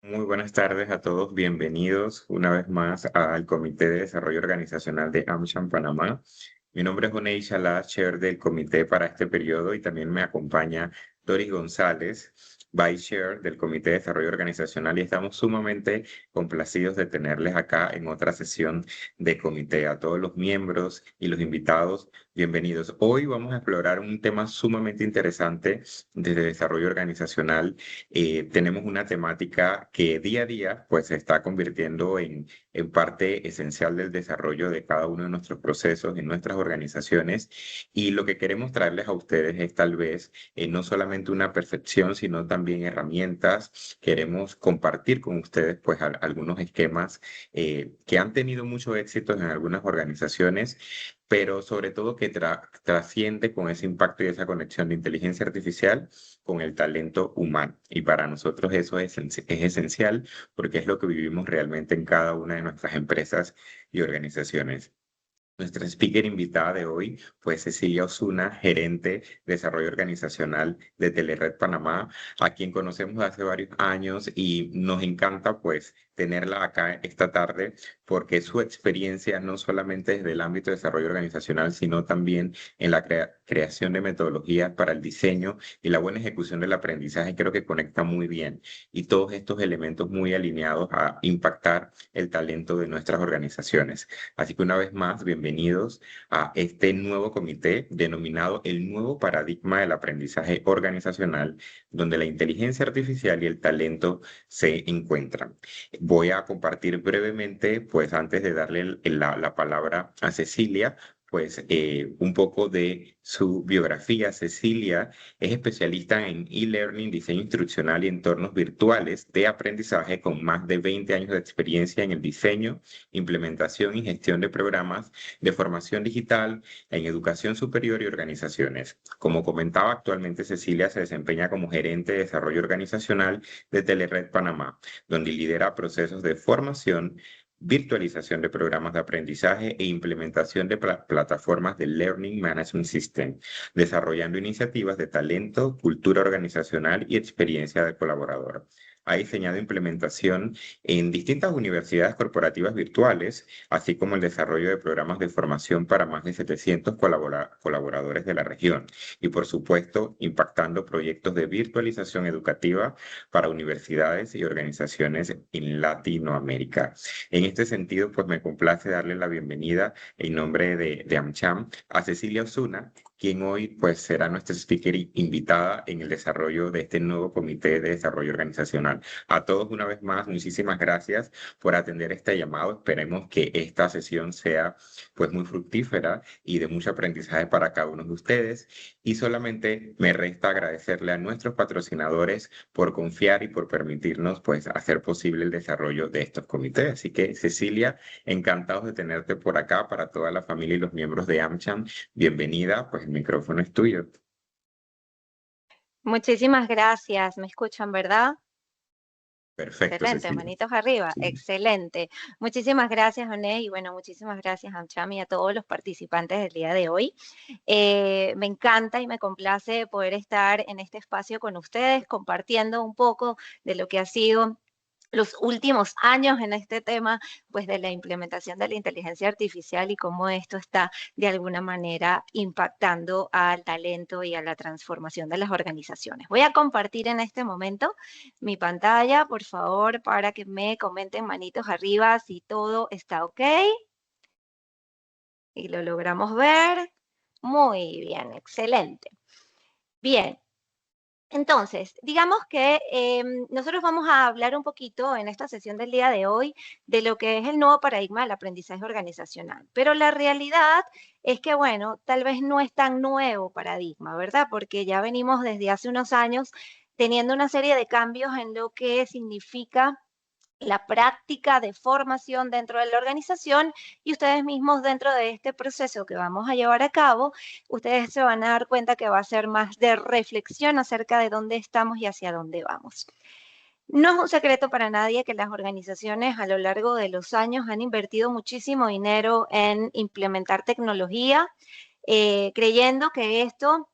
Muy buenas tardes a todos, bienvenidos una vez más al Comité de Desarrollo Organizacional de AmCham Panamá. Mi nombre es Oney Shalá, chair del comité para este periodo y también me acompaña Doris González, vice chair del Comité de Desarrollo Organizacional y estamos sumamente complacidos de tenerles acá en otra sesión de comité. A todos los miembros y los invitados, bienvenidos. Hoy vamos a explorar un tema sumamente interesante desde desarrollo organizacional. Tenemos una temática que día a día pues se está convirtiendo en parte esencial del desarrollo de cada uno de nuestros procesos en nuestras organizaciones y lo que queremos traerles a ustedes es tal vez no solamente una percepción sino también herramientas. Queremos compartir con ustedes pues algunos esquemas que han tenido mucho éxito en algunas organizaciones, pero sobre todo que trasciende con ese impacto y esa conexión de inteligencia artificial con el talento humano. Y para nosotros eso es esencial porque es lo que vivimos realmente en cada una de nuestras empresas y organizaciones. Nuestra speaker invitada de hoy fue Cecilia Osuna, gerente de desarrollo organizacional de Telered Panamá, a quien conocemos hace varios años y nos encanta pues tenerla acá esta tarde porque su experiencia no solamente desde el ámbito de desarrollo organizacional, sino también en la creación de metodologías para el diseño y la buena ejecución del aprendizaje, creo que conecta muy bien y todos estos elementos muy alineados a impactar el talento de nuestras organizaciones. Así que una vez más, bienvenidos a este nuevo comité denominado el nuevo paradigma del aprendizaje organizacional, donde la inteligencia artificial y el talento se encuentran. Voy a compartir brevemente, pues antes de darle la palabra a Cecilia, pues un poco de su biografía. Cecilia es especialista en e-learning, diseño instruccional y entornos virtuales de aprendizaje con más de 20 años de experiencia en el diseño, implementación y gestión de programas de formación digital en educación superior y organizaciones. Como comentaba, actualmente Cecilia se desempeña como gerente de desarrollo organizacional de Telered Panamá, donde lidera procesos de formación, virtualización de programas de aprendizaje e implementación de plataformas de Learning Management System, desarrollando iniciativas de talento, cultura organizacional y experiencia del colaborador. Ha diseñado implementación en distintas universidades corporativas virtuales, así como el desarrollo de programas de formación para más de 700 colaboradores de la región y, por supuesto, impactando proyectos de virtualización educativa para universidades y organizaciones en Latinoamérica. En este sentido, pues me complace darle la bienvenida en nombre de AmCham a Cecilia Osuna, quien hoy pues será nuestra speaker invitada en el desarrollo de este nuevo Comité de Desarrollo Organizacional. A todos una vez más, muchísimas gracias por atender este llamado. Esperemos que esta sesión sea pues muy fructífera y de mucho aprendizaje para cada uno de ustedes. Y solamente me resta agradecerle a nuestros patrocinadores por confiar y por permitirnos pues hacer posible el desarrollo de estos comités. Así que Cecilia, encantados de tenerte por acá para toda la familia y los miembros de AmCham. Bienvenida, pues el micrófono es tuyo. Muchísimas gracias. ¿Me escuchan, verdad? Perfecto, Excelente, Cecilia. manitos arriba, Sí. excelente. Muchísimas gracias, Oné, y bueno, muchísimas gracias a Chami y a todos los participantes del día de hoy. Me encanta y me complace poder estar en este espacio con ustedes, compartiendo un poco de lo que ha sido los últimos años en este tema, pues de la implementación de la inteligencia artificial y cómo esto está de alguna manera impactando al talento y a la transformación de las organizaciones. Voy a compartir en este momento mi pantalla, por favor, para que me comenten manitos arriba si todo está ok y lo logramos ver. Muy bien, excelente. Bien, entonces, digamos que nosotros vamos a hablar un poquito en esta sesión del día de hoy de lo que es el nuevo paradigma del aprendizaje organizacional. Pero la realidad es que, bueno, tal vez no es tan nuevo paradigma, ¿verdad? Porque ya venimos desde hace unos años teniendo una serie de cambios en lo que significa la práctica de formación dentro de la organización y ustedes mismos dentro de este proceso que vamos a llevar a cabo, ustedes se van a dar cuenta que va a ser más de reflexión acerca de dónde estamos y hacia dónde vamos. No es un secreto para nadie que las organizaciones a lo largo de los años han invertido muchísimo dinero en implementar tecnología, creyendo que esto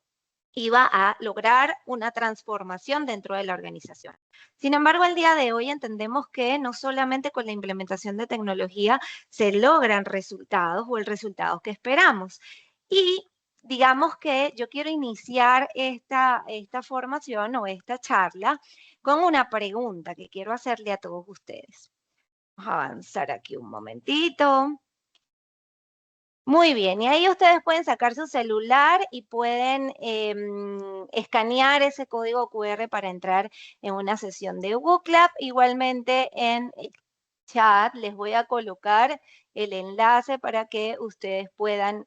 iba a lograr una transformación dentro de la organización. Sin embargo, el día de hoy entendemos que no solamente con la implementación de tecnología se logran resultados o el resultado que esperamos. Y digamos que yo quiero iniciar esta formación o esta charla con una pregunta que quiero hacerle a todos ustedes. Vamos a avanzar aquí un momentito. Muy bien, y ahí ustedes pueden sacar su celular y pueden escanear ese código QR para entrar en una sesión de Google Club. Igualmente en el chat les voy a colocar el enlace para que ustedes puedan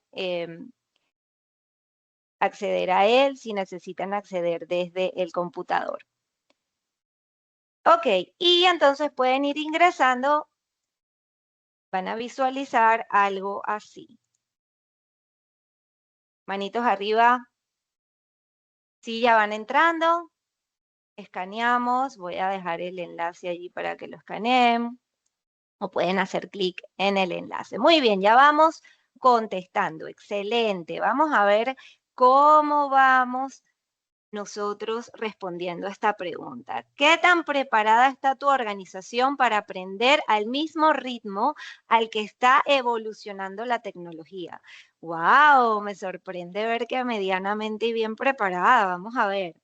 acceder a él si necesitan acceder desde el computador. Ok, y entonces pueden ir ingresando, van a visualizar algo así. Manitos arriba, si ya van entrando, escaneamos, voy a dejar el enlace allí para que lo escaneen, o pueden hacer clic en el enlace. Muy bien, ya vamos contestando, excelente. Vamos a ver cómo vamos nosotros respondiendo a esta pregunta. ¿Qué tan preparada está tu organización para aprender al mismo ritmo al que está evolucionando la tecnología? ¡Wow! Me sorprende ver que medianamente y bien preparada. Vamos a ver.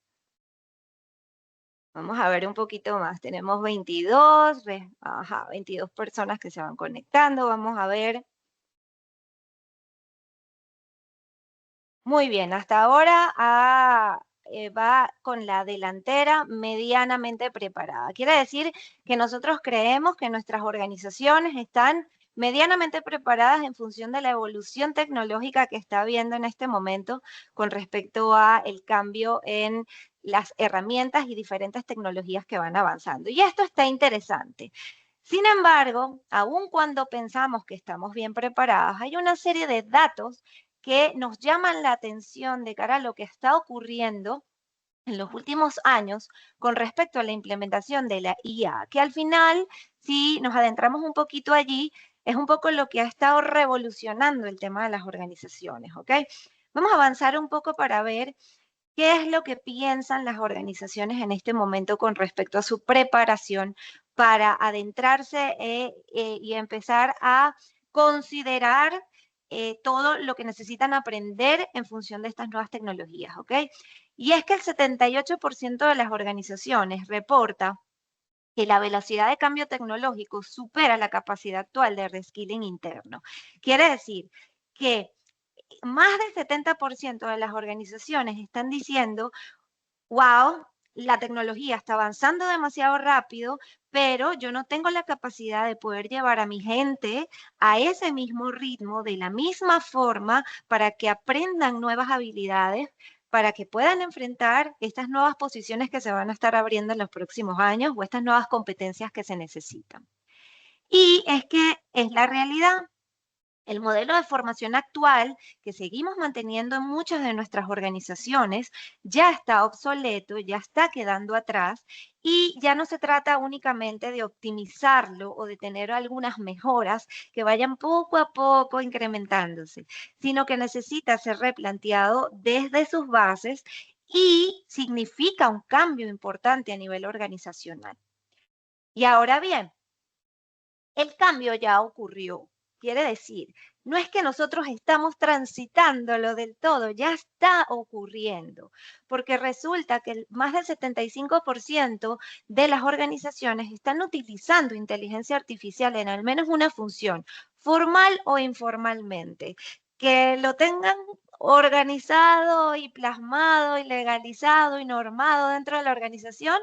Vamos a ver un poquito más. Tenemos 22, 22 personas que se van conectando. Vamos a ver. Muy bien, hasta ahora va con la delantera medianamente preparada. Quiere decir que nosotros creemos que nuestras organizaciones están medianamente preparadas en función de la evolución tecnológica que está habiendo en este momento con respecto a el cambio en las herramientas y diferentes tecnologías que van avanzando. Y esto está interesante. Sin embargo, aun cuando pensamos que estamos bien preparadas, hay una serie de datos que nos llaman la atención de cara a lo que está ocurriendo en los últimos años con respecto a la implementación de la IA, que al final, si nos adentramos un poquito allí, es un poco lo que ha estado revolucionando el tema de las organizaciones, ¿ok? Vamos a avanzar un poco para ver qué es lo que piensan las organizaciones en este momento con respecto a su preparación para adentrarse y empezar a considerar todo lo que necesitan aprender en función de estas nuevas tecnologías, ¿ok? Y es que el 78% de las organizaciones reporta que la velocidad de cambio tecnológico supera la capacidad actual de reskilling interno. Quiere decir que más del 70% de las organizaciones están diciendo, wow, la tecnología está avanzando demasiado rápido, pero yo no tengo la capacidad de poder llevar a mi gente a ese mismo ritmo, de la misma forma, para que aprendan nuevas habilidades, para que puedan enfrentar estas nuevas posiciones que se van a estar abriendo en los próximos años o estas nuevas competencias que se necesitan. Y es que es la realidad. El modelo de formación actual que seguimos manteniendo en muchas de nuestras organizaciones ya está obsoleto, ya está quedando atrás y ya no se trata únicamente de optimizarlo o de tener algunas mejoras que vayan poco a poco incrementándose, sino que necesita ser replanteado desde sus bases y significa un cambio importante a nivel organizacional. Y ahora bien, el cambio ya ocurrió. Quiere decir, no es que nosotros estamos transitándolo del todo, ya está ocurriendo, porque resulta que más del 75% de las organizaciones están utilizando inteligencia artificial en al menos una función, formal o informalmente. Que lo tengan organizado y plasmado y legalizado y normado dentro de la organización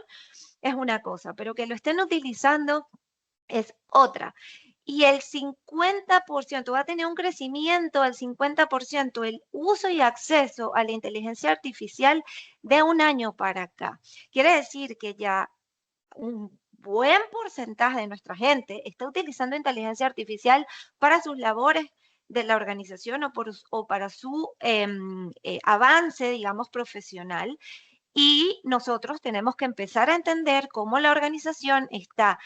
es una cosa, pero que lo estén utilizando es otra. Y el 50% va a tener un crecimiento del 50% el uso y acceso a la inteligencia artificial de un año para acá. Quiere decir que ya un buen porcentaje de nuestra gente está utilizando inteligencia artificial para sus labores de la organización o para su avance, digamos, profesional. Y nosotros tenemos que empezar a entender cómo la organización está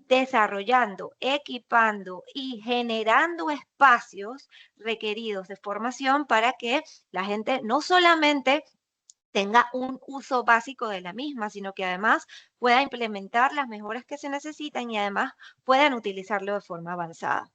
desarrollando, equipando y generando espacios requeridos de formación para que la gente no solamente tenga un uso básico de la misma, sino que además pueda implementar las mejoras que se necesitan y además puedan utilizarlo de forma avanzada.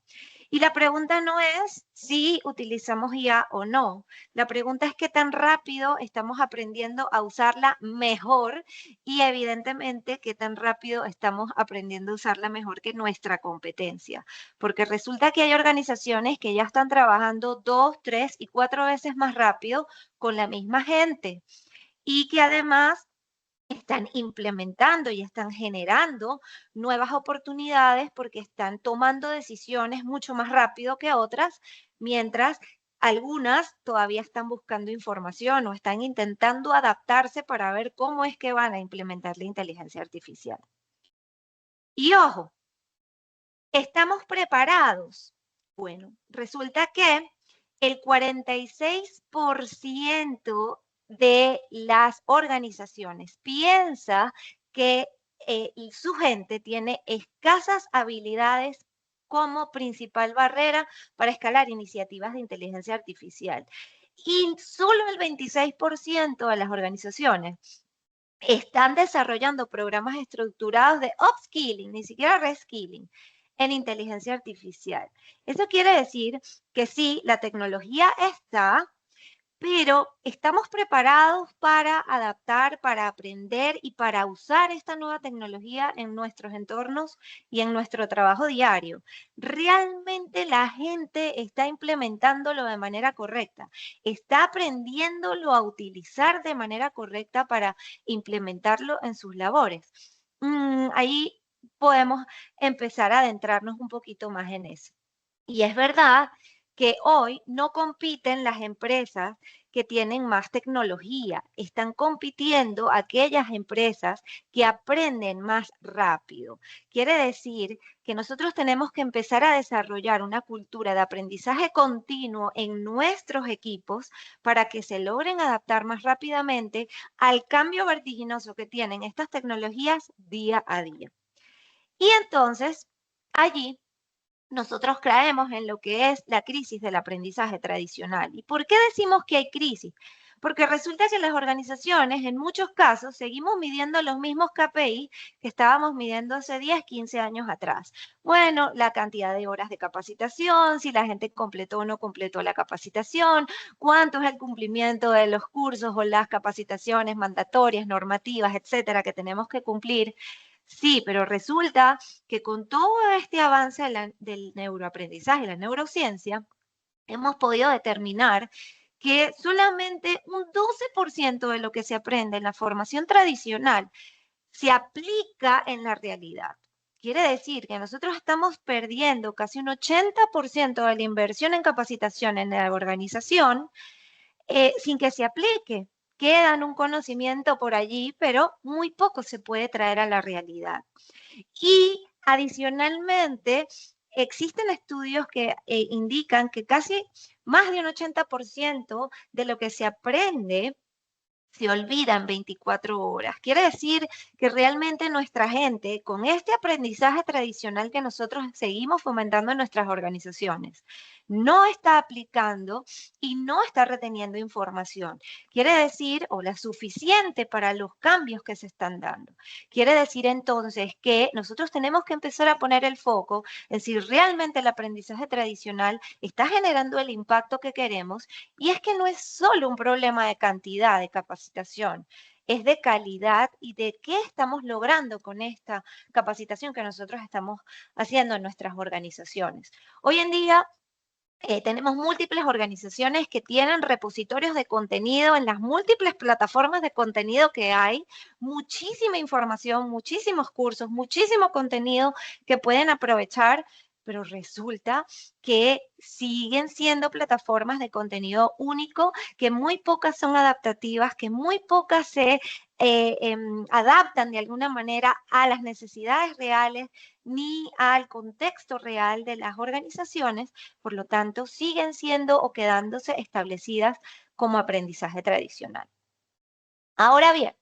Y la pregunta no es si utilizamos IA o no. La pregunta es qué tan rápido estamos aprendiendo a usarla mejor y evidentemente qué tan rápido estamos aprendiendo a usarla mejor que nuestra competencia. Porque resulta que hay organizaciones que ya están trabajando 2, 3 y 4 veces más rápido con la misma gente y que además están implementando y están generando nuevas oportunidades porque están tomando decisiones mucho más rápido que otras, mientras algunas todavía están buscando información o están intentando adaptarse para ver cómo es que van a implementar la inteligencia artificial. Y ojo, ¿estamos preparados? Bueno, resulta que el 46% de las organizaciones piensa que su gente tiene escasas habilidades como principal barrera para escalar iniciativas de inteligencia artificial. Y solo el 26% de las organizaciones están desarrollando programas estructurados de upskilling, ni siquiera reskilling, en inteligencia artificial. Eso quiere decir que sí, la tecnología está, pero estamos preparados para adaptar, para aprender y para usar esta nueva tecnología en nuestros entornos y en nuestro trabajo diario. Realmente la gente está implementándolo de manera correcta, está aprendiéndolo a utilizar de manera correcta para implementarlo en sus labores. Ahí podemos empezar a adentrarnos un poquito más en eso. Y es verdad que hoy no compiten las empresas que tienen más tecnología, están compitiendo aquellas empresas que aprenden más rápido. Quiere decir que nosotros tenemos que empezar a desarrollar una cultura de aprendizaje continuo en nuestros equipos para que se logren adaptar más rápidamente al cambio vertiginoso que tienen estas tecnologías día a día. Y entonces, allí nosotros caemos en lo que es la crisis del aprendizaje tradicional. ¿Y por qué decimos que hay crisis? Porque resulta que las organizaciones, en muchos casos, seguimos midiendo los mismos KPI que estábamos midiendo hace 10, 15 años atrás. Bueno, la cantidad de horas de capacitación, si la gente completó o no completó la capacitación, cuánto es el cumplimiento de los cursos o las capacitaciones mandatorias, normativas, etcétera, que tenemos que cumplir. Sí, pero resulta que con todo este avance del neuroaprendizaje, la neurociencia, hemos podido determinar que solamente un 12% de lo que se aprende en la formación tradicional se aplica en la realidad. Quiere decir que nosotros estamos perdiendo casi un 80% de la inversión en capacitación en la organización sin que se aplique. Quedan un conocimiento por allí, pero muy poco se puede traer a la realidad. Y adicionalmente, existen estudios que indican que casi más de un 80% de lo que se aprende se olvida en 24 horas. Quiere decir que realmente nuestra gente, con este aprendizaje tradicional que nosotros seguimos fomentando en nuestras organizaciones, no está aplicando y no está reteniendo información. Quiere decir, o la suficiente para los cambios que se están dando. Quiere decir entonces que nosotros tenemos que empezar a poner el foco en si realmente el aprendizaje tradicional está generando el impacto que queremos, y es que no es solo un problema de cantidad de capacitación, es de calidad y de qué estamos logrando con esta capacitación que nosotros estamos haciendo en nuestras organizaciones. Hoy en día tenemos múltiples organizaciones que tienen repositorios de contenido en las múltiples plataformas de contenido que hay, muchísima información, muchísimos cursos, muchísimo contenido que pueden aprovechar, pero resulta que siguen siendo plataformas de contenido único, que muy pocas son adaptativas, que muy pocas se adaptan de alguna manera a las necesidades reales ni al contexto real de las organizaciones, por lo tanto, siguen siendo o quedándose establecidas como aprendizaje tradicional. Ahora bien,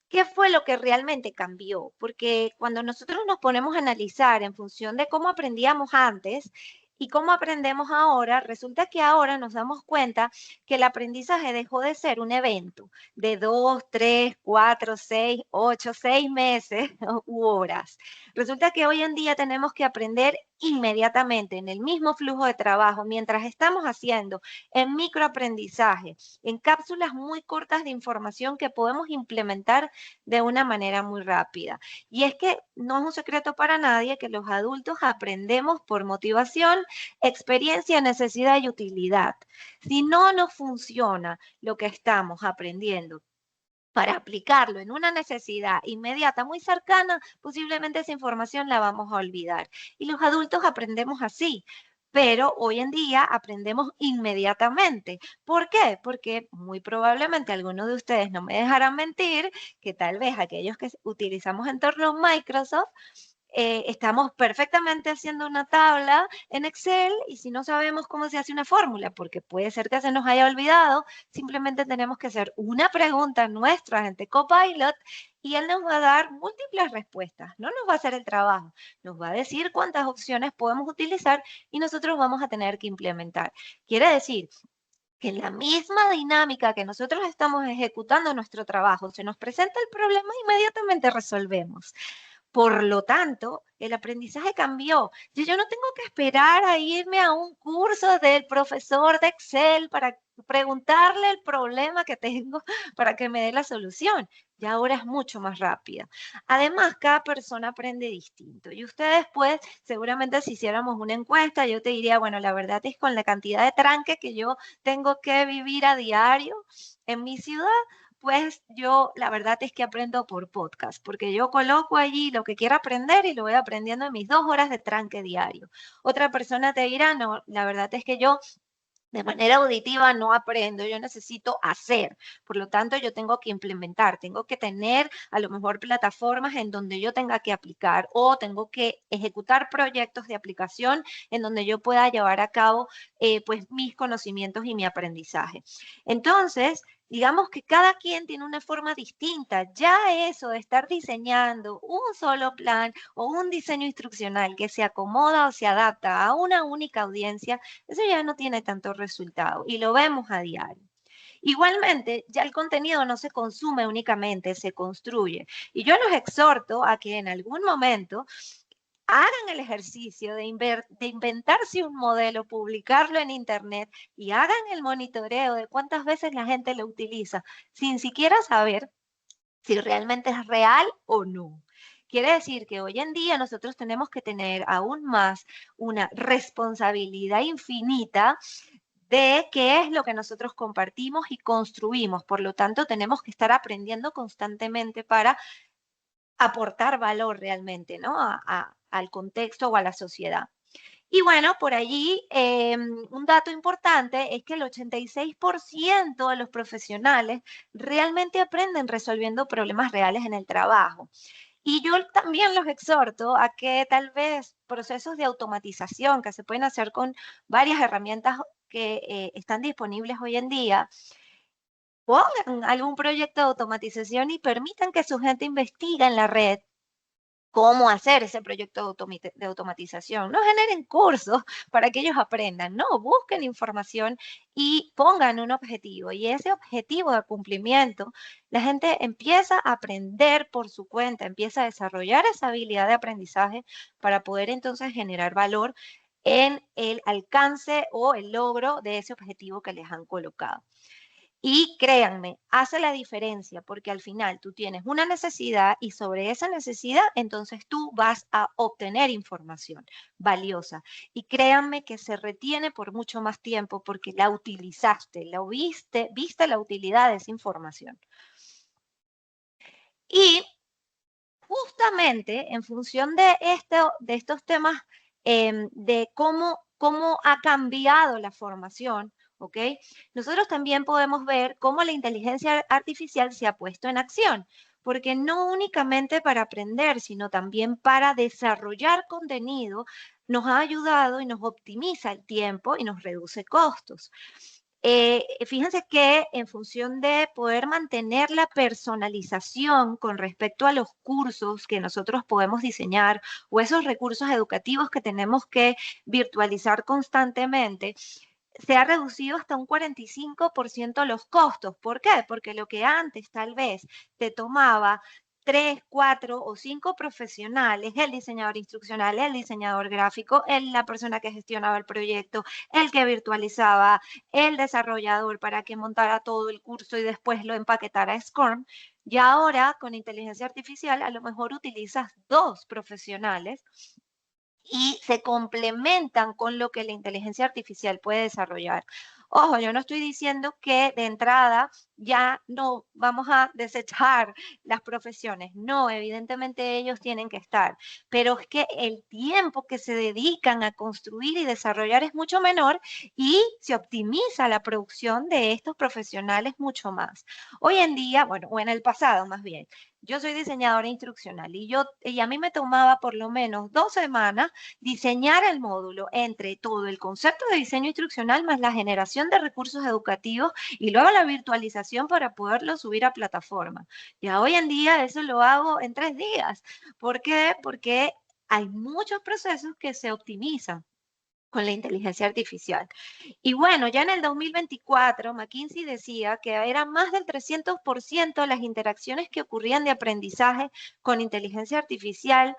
¿qué fue lo que realmente cambió? Porque cuando nosotros nos ponemos a analizar en función de cómo aprendíamos antes, ¿Y cómo aprendemos ahora? Resulta que ahora nos damos cuenta que el aprendizaje dejó de ser un evento de 2, 3, 4, 6, 8, 6 meses u horas. Resulta que hoy en día tenemos que aprender inmediatamente en el mismo flujo de trabajo, mientras estamos haciendo en microaprendizaje, en cápsulas muy cortas de información que podemos implementar de una manera muy rápida. Y es que no es un secreto para nadie que los adultos aprendemos por motivación, experiencia, necesidad y utilidad. Si no nos funciona lo que estamos aprendiendo para aplicarlo en una necesidad inmediata muy cercana, posiblemente esa información la vamos a olvidar. Y los adultos aprendemos así. Pero hoy en día aprendemos inmediatamente. ¿Por qué? Porque muy probablemente algunos de ustedes no me dejarán mentir que tal vez aquellos que utilizamos entornos Microsoft estamos perfectamente haciendo una tabla en Excel y si no sabemos cómo se hace una fórmula, porque puede ser que se nos haya olvidado, simplemente tenemos que hacer una pregunta a nuestro agente Copilot y él nos va a dar múltiples respuestas. No nos va a hacer el trabajo, nos va a decir cuántas opciones podemos utilizar y nosotros vamos a tener que implementar. Quiere decir que en la misma dinámica que nosotros estamos ejecutando nuestro trabajo, se nos presenta el problema, inmediatamente resolvemos. Por lo tanto, el aprendizaje cambió. Yo no tengo que esperar a irme a un curso del profesor de Excel para preguntarle el problema que tengo para que me dé la solución. Ya ahora es mucho más rápida. Además, cada persona aprende distinto. Y ustedes, pues, seguramente si hiciéramos una encuesta, yo te diría, bueno, la verdad es con la cantidad de tranque que yo tengo que vivir a diario en mi ciudad, pues yo la verdad es que aprendo por podcast, porque yo coloco allí lo que quiero aprender y lo voy aprendiendo en mis 2 horas de tranque diario. Otra persona te dirá, no, la verdad es que yo de manera auditiva no aprendo, yo necesito hacer. Por lo tanto, yo tengo que implementar, tengo que tener a lo mejor plataformas en donde yo tenga que aplicar o tengo que ejecutar proyectos de aplicación en donde yo pueda llevar a cabo pues mis conocimientos y mi aprendizaje. Entonces, digamos que cada quien tiene una forma distinta. Ya eso de estar diseñando un solo plan o un diseño instruccional que se acomoda o se adapta a una única audiencia, eso ya no tiene tanto resultado y lo vemos a diario. Igualmente, ya el contenido no se consume únicamente, se construye. Y yo los exhorto a que en algún momento hagan el ejercicio de inventarse un modelo, publicarlo en Internet y hagan el monitoreo de cuántas veces la gente lo utiliza, sin siquiera saber si realmente es real o no. Quiere decir que hoy en día nosotros tenemos que tener aún más una responsabilidad infinita de qué es lo que nosotros compartimos y construimos. Por lo tanto, tenemos que estar aprendiendo constantemente para aportar valor realmente, ¿no? Al contexto o a la sociedad. Y bueno, por allí un dato importante es que el 86% de los profesionales realmente aprenden resolviendo problemas reales en el trabajo. Y yo también los exhorto a que tal vez procesos de automatización que se pueden hacer con varias herramientas que están disponibles hoy en día, pongan algún proyecto de automatización y permitan que su gente investigue en la red cómo hacer ese proyecto de automatización. No generen cursos para que ellos aprendan, no, busquen información y pongan un objetivo. Y ese objetivo de cumplimiento, la gente empieza a aprender por su cuenta, empieza a desarrollar esa habilidad de aprendizaje para poder entonces generar valor en el alcance o el logro de ese objetivo que les han colocado. Y créanme, hace la diferencia porque al final tú tienes una necesidad y sobre esa necesidad entonces tú vas a obtener información valiosa. Y créanme que se retiene por mucho más tiempo porque la utilizaste, la viste la utilidad de esa información. Y justamente en función de estos temas de cómo ha cambiado la formación, ¿ok? Nosotros también podemos ver cómo la inteligencia artificial se ha puesto en acción, porque no únicamente para aprender, sino también para desarrollar contenido, nos ha ayudado y nos optimiza el tiempo y nos reduce costos. Fíjense que en función de poder mantener la personalización con respecto a los cursos que nosotros podemos diseñar o esos recursos educativos que tenemos que virtualizar constantemente, se ha reducido hasta un 45% los costos. ¿Por qué? Porque lo que antes tal vez te tomaba 3, 4 o 5 profesionales, el diseñador instruccional, el diseñador gráfico, la persona que gestionaba el proyecto, el que virtualizaba, el desarrollador para que montara todo el curso y después lo empaquetara a Scrum. Y ahora con inteligencia artificial a lo mejor utilizas 2 profesionales y se complementan con lo que la inteligencia artificial puede desarrollar. Ojo, yo no estoy diciendo que de entrada ya no vamos a desechar las profesiones. No, evidentemente ellos tienen que estar, pero es que el tiempo que se dedican a construir y desarrollar es mucho menor y se optimiza la producción de estos profesionales mucho más. Hoy en día, bueno, o en el pasado más bien, yo soy diseñadora instruccional y a mí me tomaba por lo menos 2 semanas diseñar el módulo entre todo el concepto de diseño instruccional más la generación de recursos educativos y luego la virtualización para poderlo subir a plataforma. Ya hoy en día eso lo hago en 3 días. ¿Por qué? Porque hay muchos procesos que se optimizan con la inteligencia artificial. Y bueno, ya en el 2024, McKinsey decía que eran más del 300% las interacciones que ocurrían de aprendizaje con inteligencia artificial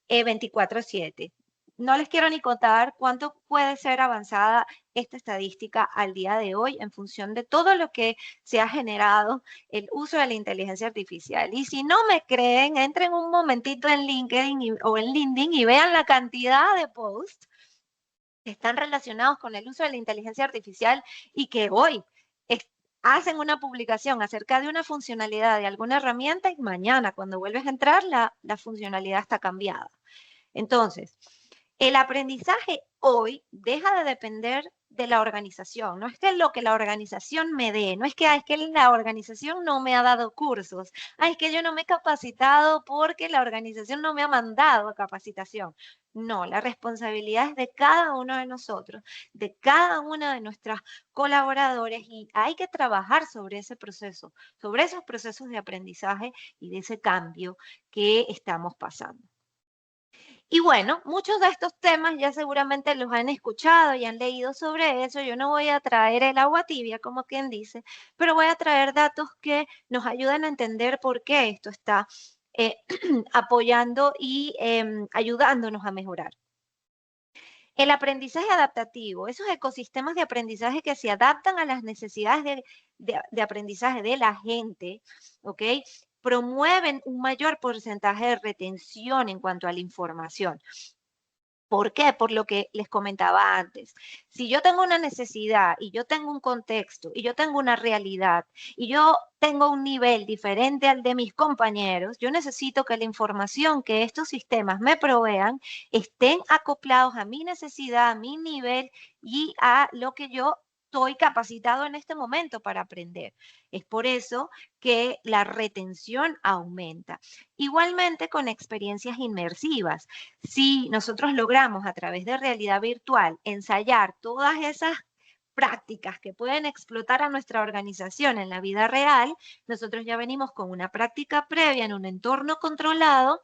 24/7. No les quiero ni contar cuánto puede ser avanzada esta estadística al día de hoy en función de todo lo que se ha generado el uso de la inteligencia artificial. Y si no me creen, entren un momentito en LinkedIn o en LinkedIn y vean la cantidad de posts que están relacionados con el uso de la inteligencia artificial y que hoy hacen una publicación acerca de una funcionalidad de alguna herramienta y mañana cuando vuelves a entrar la funcionalidad está cambiada. Entonces, el aprendizaje hoy deja de depender de la organización. No es que lo que la organización me dé, no es que, es que la organización no me ha dado cursos, es que yo no me he capacitado porque la organización no me ha mandado a capacitación. No, la responsabilidad es de cada uno de nosotros, de cada una de nuestras colaboradores y hay que trabajar sobre ese proceso, sobre esos procesos de aprendizaje y de ese cambio que estamos pasando. Y bueno, muchos de estos temas ya seguramente los han escuchado y han leído sobre eso. Yo no voy a traer el agua tibia, como quien dice, pero voy a traer datos que nos ayudan a entender por qué esto está apoyando y ayudándonos a mejorar. El aprendizaje adaptativo, esos ecosistemas de aprendizaje que se adaptan a las necesidades de aprendizaje de la gente, ¿ok? Promueven un mayor porcentaje de retención en cuanto a la información. ¿Por qué? Por lo que les comentaba antes. Si yo tengo una necesidad y yo tengo un contexto y yo tengo una realidad y yo tengo un nivel diferente al de mis compañeros, yo necesito que la información que estos sistemas me provean estén acoplados a mi necesidad, a mi nivel y a lo que yo estoy capacitado en este momento para aprender. Es por eso que la retención aumenta. Igualmente con experiencias inmersivas. Si nosotros logramos a través de realidad virtual ensayar todas esas prácticas que pueden explotar a nuestra organización en la vida real, nosotros ya venimos con una práctica previa en un entorno controlado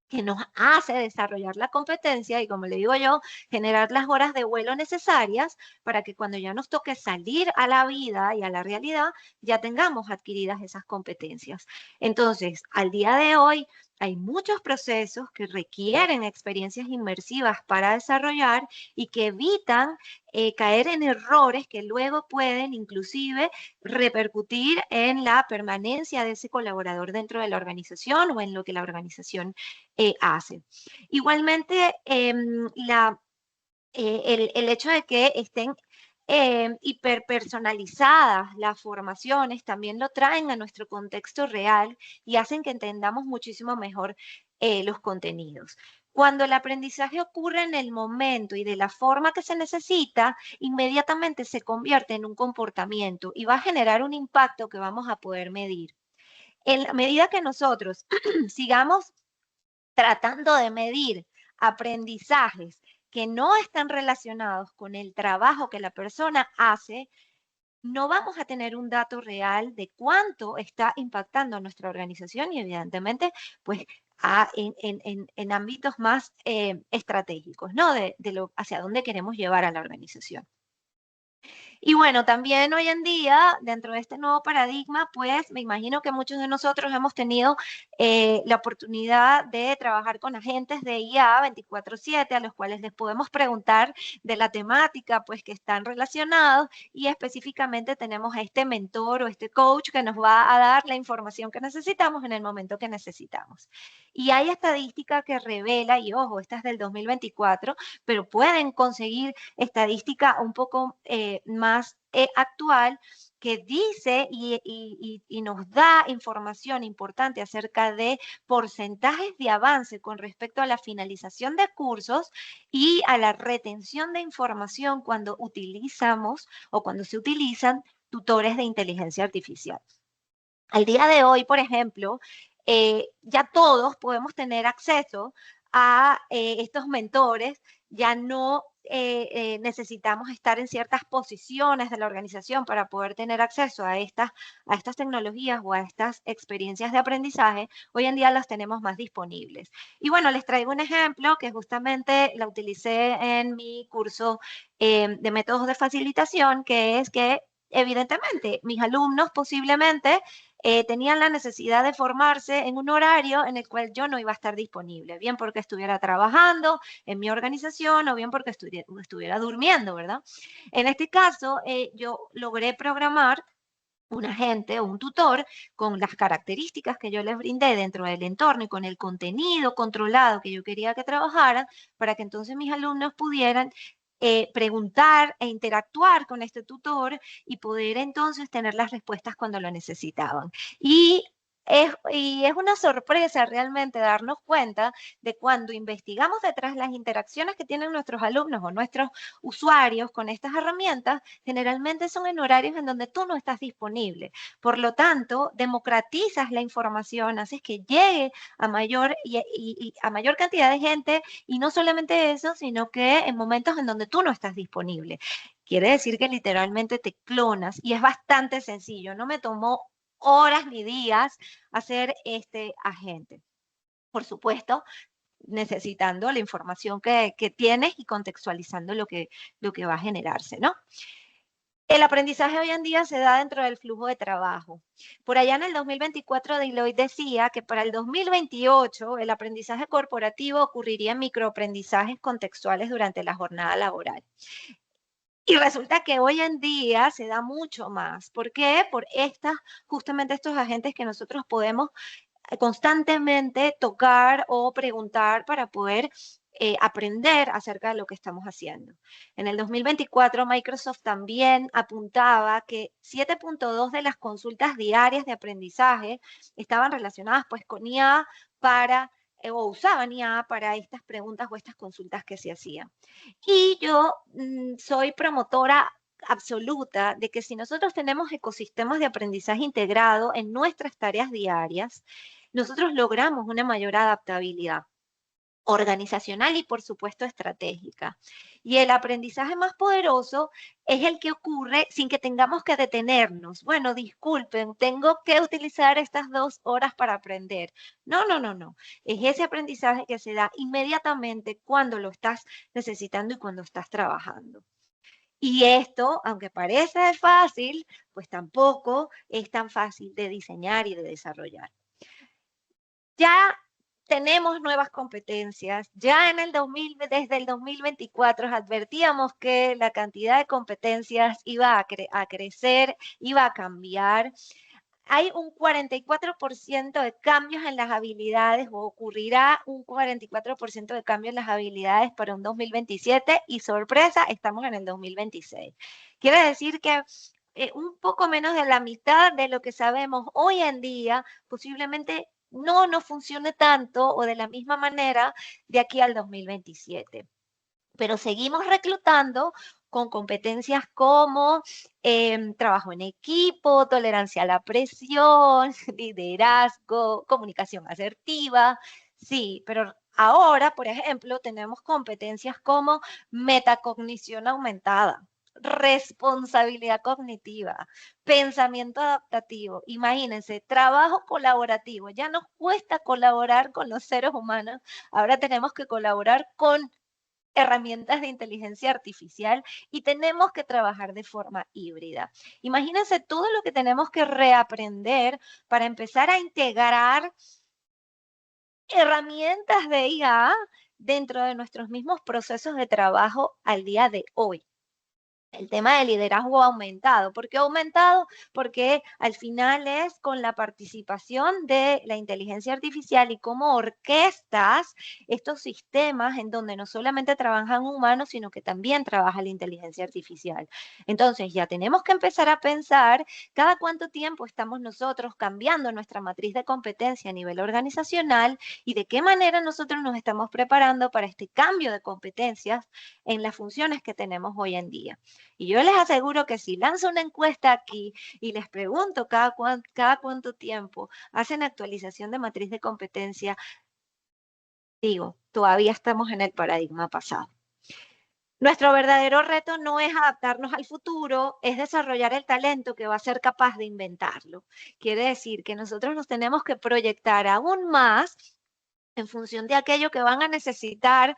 que nos hace desarrollar la competencia y, como le digo yo, generar las horas de vuelo necesarias para que cuando ya nos toque salir a la vida y a la realidad, ya tengamos adquiridas esas competencias. Entonces, al día de hoy, hay muchos procesos que requieren experiencias inmersivas para desarrollar y que evitan caer en errores que luego pueden inclusive repercutir en la permanencia de ese colaborador dentro de la organización o en lo que la organización hace. Igualmente, el hecho de que estén hiperpersonalizadas las formaciones también lo traen a nuestro contexto real y hacen que entendamos muchísimo mejor los contenidos. Cuando el aprendizaje ocurre en el momento y de la forma que se necesita, inmediatamente se convierte en un comportamiento y va a generar un impacto que vamos a poder medir. En la medida que nosotros sigamos tratando de medir aprendizajes que no están relacionados con el trabajo que la persona hace, no vamos a tener un dato real de cuánto está impactando a nuestra organización y evidentemente, pues en ámbitos más estratégicos, ¿no? De lo, hacia dónde queremos llevar a la organización. Y bueno, también hoy en día, dentro de este nuevo paradigma, pues me imagino que muchos de nosotros hemos tenido la oportunidad de trabajar con agentes de IA 24/7, a los cuales les podemos preguntar de la temática, pues que están relacionados, y específicamente tenemos a este mentor o este coach que nos va a dar la información que necesitamos en el momento que necesitamos. Y hay estadística que revela, y ojo, esta es del 2024, pero pueden conseguir estadística un poco más actual, que dice y nos da información importante acerca de porcentajes de avance con respecto a la finalización de cursos y a la retención de información cuando utilizamos o cuando se utilizan tutores de inteligencia artificial. Al día de hoy, por ejemplo, ya todos podemos tener acceso a estos mentores, ya no necesitamos estar en ciertas posiciones de la organización para poder tener acceso a estas tecnologías o a estas experiencias de aprendizaje. Hoy en día las tenemos más disponibles. Y bueno, les traigo un ejemplo que justamente la utilicé en mi curso de métodos de facilitación, que es que evidentemente mis alumnos posiblemente tenían la necesidad de formarse en un horario en el cual yo no iba a estar disponible, bien porque estuviera trabajando en mi organización o bien porque estuviera durmiendo, ¿verdad? En este caso, yo logré programar un agente o un tutor con las características que yo les brindé dentro del entorno y con el contenido controlado que yo quería que trabajaran para que entonces mis alumnos pudieran preguntar e interactuar con este tutor y poder entonces tener las respuestas cuando lo necesitaban. Y es una sorpresa realmente darnos cuenta de cuando investigamos detrás las interacciones que tienen nuestros alumnos o nuestros usuarios con estas herramientas, generalmente son en horarios en donde tú no estás disponible. Por lo tanto, democratizas la información, haces que llegue a mayor, y a mayor cantidad de gente, y no solamente eso, sino que en momentos en donde tú no estás disponible. Quiere decir que literalmente te clonas y es bastante sencillo. No me tomó horas ni días hacer este agente. Por supuesto, necesitando la información que tienes y contextualizando lo que va a generarse, ¿no? El aprendizaje hoy en día se da dentro del flujo de trabajo. Por allá en el 2024, Deloitte decía que para el 2028 el aprendizaje corporativo ocurriría en microaprendizajes contextuales durante la jornada laboral. Y resulta que hoy en día se da mucho más. ¿Por qué? Por justamente estos agentes que nosotros podemos constantemente tocar o preguntar para poder aprender acerca de lo que estamos haciendo. En el 2024, Microsoft también apuntaba que 7.2 de las consultas diarias de aprendizaje estaban relacionadas pues con IA para o usaban IA para estas preguntas o estas consultas que se hacían. Y yo soy promotora absoluta de que si nosotros tenemos ecosistemas de aprendizaje integrado en nuestras tareas diarias, nosotros logramos una mayor adaptabilidad organizacional y por supuesto estratégica. Y el aprendizaje más poderoso es el que ocurre sin que tengamos que detenernos. Bueno, disculpen, tengo que utilizar estas 2 horas para aprender. No, no, no, no. Es ese aprendizaje que se da inmediatamente cuando lo estás necesitando y cuando estás trabajando. Y esto, aunque parece fácil, pues tampoco es tan fácil de diseñar y de desarrollar. Ya tenemos nuevas competencias. Ya desde el 2024 advertíamos que la cantidad de competencias iba a crecer, iba a cambiar. Hay un 44% de cambios en las habilidades o ocurrirá un 44% de cambios en las habilidades para un 2027 y sorpresa, estamos en el 2026. Quiere decir que un poco menos de la mitad de lo que sabemos hoy en día posiblemente no funcione tanto o de la misma manera de aquí al 2027. Pero seguimos reclutando con competencias como trabajo en equipo, tolerancia a la presión, liderazgo, comunicación asertiva. Sí, pero ahora, por ejemplo, tenemos competencias como metacognición aumentada. responsabilidad cognitiva, pensamiento adaptativo. Imagínense, trabajo colaborativo. Ya nos cuesta colaborar con los seres humanos, ahora tenemos que colaborar con herramientas de inteligencia artificial y tenemos que trabajar de forma híbrida. Imagínense todo lo que tenemos que reaprender para empezar a integrar herramientas de IA dentro de nuestros mismos procesos de trabajo al día de hoy. El tema de liderazgo ha aumentado. ¿Por qué ha aumentado? Porque al final es con la participación de la inteligencia artificial y cómo orquestas estos sistemas en donde no solamente trabajan humanos, sino que también trabaja la inteligencia artificial. Entonces ya tenemos que empezar a pensar cada cuánto tiempo estamos nosotros cambiando nuestra matriz de competencia a nivel organizacional y de qué manera nosotros nos estamos preparando para este cambio de competencias en las funciones que tenemos hoy en día. Y yo les aseguro que si lanzo una encuesta aquí y les pregunto cada cuánto tiempo hacen actualización de matriz de competencia, digo, todavía estamos en el paradigma pasado. Nuestro verdadero reto no es adaptarnos al futuro, es desarrollar el talento que va a ser capaz de inventarlo. Quiere decir que nosotros nos tenemos que proyectar aún más en función de aquello que van a necesitar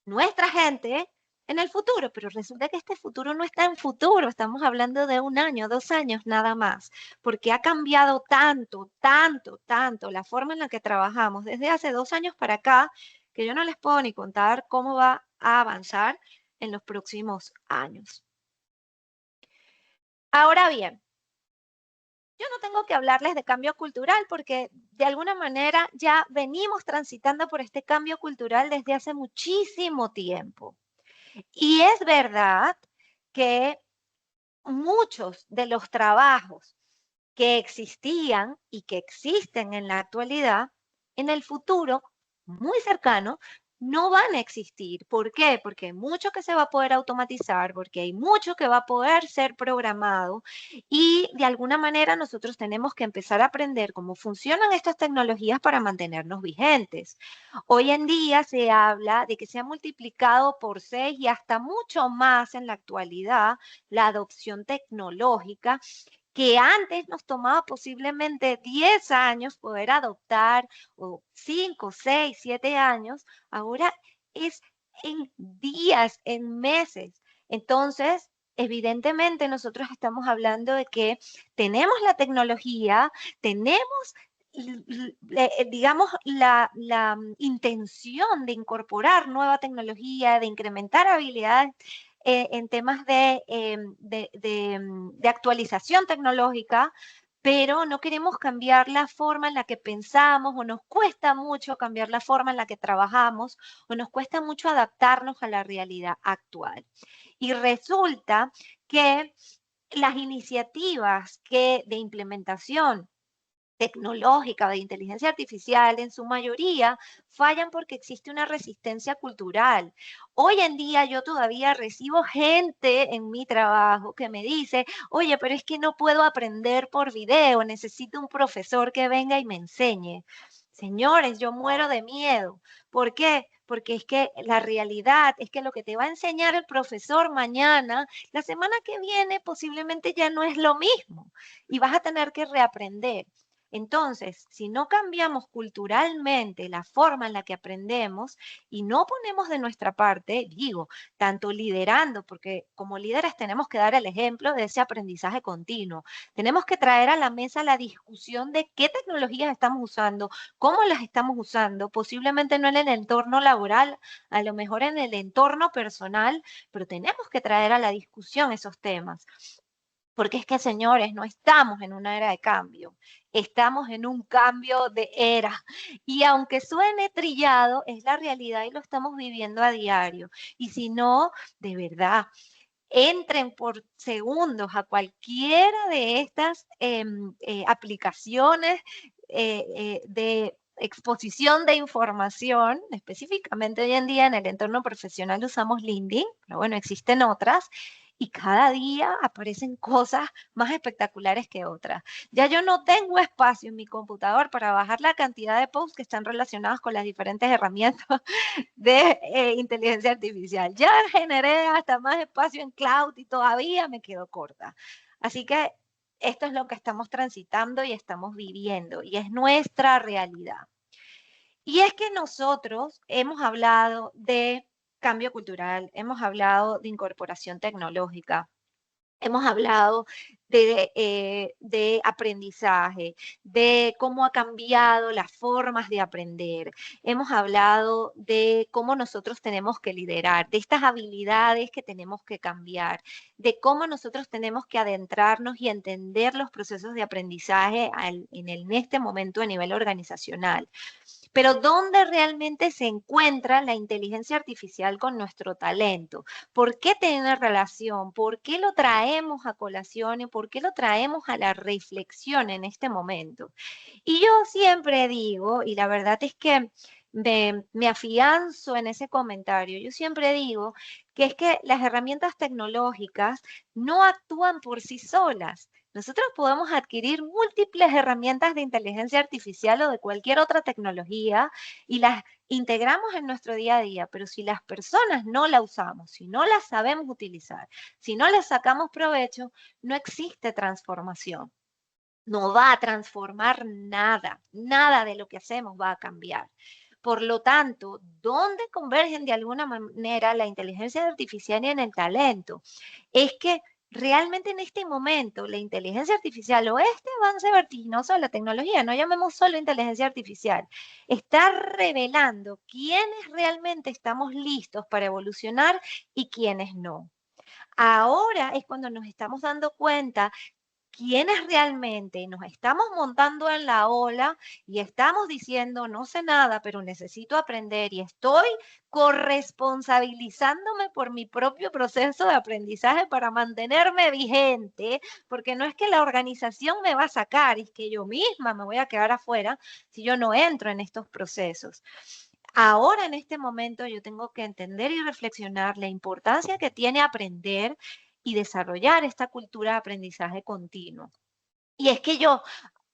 nuestra gente en el futuro, pero resulta que este futuro no está en futuro, estamos hablando de 1 año, 2 años nada más, porque ha cambiado tanto, tanto, tanto la forma en la que trabajamos desde hace 2 años para acá, que yo no les puedo ni contar cómo va a avanzar en los próximos años. Ahora bien, yo no tengo que hablarles de cambio cultural porque de alguna manera ya venimos transitando por este cambio cultural desde hace muchísimo tiempo. Y es verdad que muchos de los trabajos que existían y que existen en la actualidad, en el futuro muy cercano, no van a existir. ¿Por qué? Porque hay mucho que se va a poder automatizar, porque hay mucho que va a poder ser programado y de alguna manera nosotros tenemos que empezar a aprender cómo funcionan estas tecnologías para mantenernos vigentes. Hoy en día se habla de que se ha multiplicado por 6 y hasta mucho más en la actualidad la adopción tecnológica que antes nos tomaba posiblemente 10 años poder adoptar, o 5, 6, 7 años, ahora es en días, en meses. Entonces, evidentemente nosotros estamos hablando de que tenemos la tecnología, tenemos digamos, la intención de incorporar nueva tecnología, de incrementar habilidades en temas de actualización tecnológica, pero no queremos cambiar la forma en la que pensamos o nos cuesta mucho cambiar la forma en la que trabajamos o nos cuesta mucho adaptarnos a la realidad actual. Y resulta que las iniciativas de implementación tecnológica de inteligencia artificial en su mayoría fallan porque existe una resistencia cultural. Hoy en día yo todavía recibo gente en mi trabajo que me dice, oye, pero es que no puedo aprender por video, necesito un profesor que venga y me enseñe. Señores, yo muero de miedo. ¿Por qué? Porque es que la realidad es que lo que te va a enseñar el profesor mañana, la semana que viene posiblemente ya no es lo mismo y vas a tener que reaprender. Entonces, si no cambiamos culturalmente la forma en la que aprendemos y no ponemos de nuestra parte, digo, tanto liderando, porque como líderes tenemos que dar el ejemplo de ese aprendizaje continuo. Tenemos que traer a la mesa la discusión de qué tecnologías estamos usando, cómo las estamos usando, posiblemente no en el entorno laboral, a lo mejor en el entorno personal, pero tenemos que traer a la discusión esos temas. Porque es que, señores, no estamos en una era de cambio, estamos en un cambio de era. Y aunque suene trillado, es la realidad y lo estamos viviendo a diario. Y si no, de verdad, entren por segundos a cualquiera de estas aplicaciones de exposición de información, específicamente hoy en día en el entorno profesional usamos LinkedIn, pero bueno, existen otras, y cada día aparecen cosas más espectaculares que otras. Ya yo no tengo espacio en mi computador para bajar la cantidad de posts que están relacionados con las diferentes herramientas de inteligencia artificial. Ya generé hasta más espacio en cloud y todavía me quedo corta. Así que esto es lo que estamos transitando y estamos viviendo y es nuestra realidad. Y es que nosotros hemos hablado de cambio cultural, hemos hablado de incorporación tecnológica, hemos hablado de aprendizaje, de cómo ha cambiado las formas de aprender. Hemos hablado de cómo nosotros tenemos que liderar, de estas habilidades que tenemos que cambiar, de cómo nosotros tenemos que adentrarnos y entender los procesos de aprendizaje en este momento a nivel organizacional. Pero ¿dónde realmente se encuentra la inteligencia artificial con nuestro talento? ¿Por qué tiene relación? ¿Por qué lo traemos a colación y por qué lo traemos a la reflexión en este momento? Y yo siempre digo, y la verdad es que me afianzo en ese comentario, yo siempre digo que es que las herramientas tecnológicas no actúan por sí solas. Nosotros podemos adquirir múltiples herramientas de inteligencia artificial o de cualquier otra tecnología y las integramos en nuestro día a día, pero si las personas no la usamos, si no la sabemos utilizar, si no le sacamos provecho, no existe transformación. No va a transformar nada, nada de lo que hacemos va a cambiar. Por lo tanto, ¿dónde convergen de alguna manera la inteligencia artificial y en el talento? Es que realmente en este momento la inteligencia artificial o este avance vertiginoso de la tecnología, no llamemos solo inteligencia artificial, está revelando quiénes realmente estamos listos para evolucionar y quiénes no. Ahora es cuando nos estamos dando cuenta quiénes realmente nos estamos montando en la ola y estamos diciendo, no sé nada, pero necesito aprender y estoy corresponsabilizándome por mi propio proceso de aprendizaje para mantenerme vigente, porque no es que la organización me va a sacar, es que yo misma me voy a quedar afuera si yo no entro en estos procesos. Ahora, en este momento, yo tengo que entender y reflexionar la importancia que tiene aprender y desarrollar esta cultura de aprendizaje continuo. Y es que yo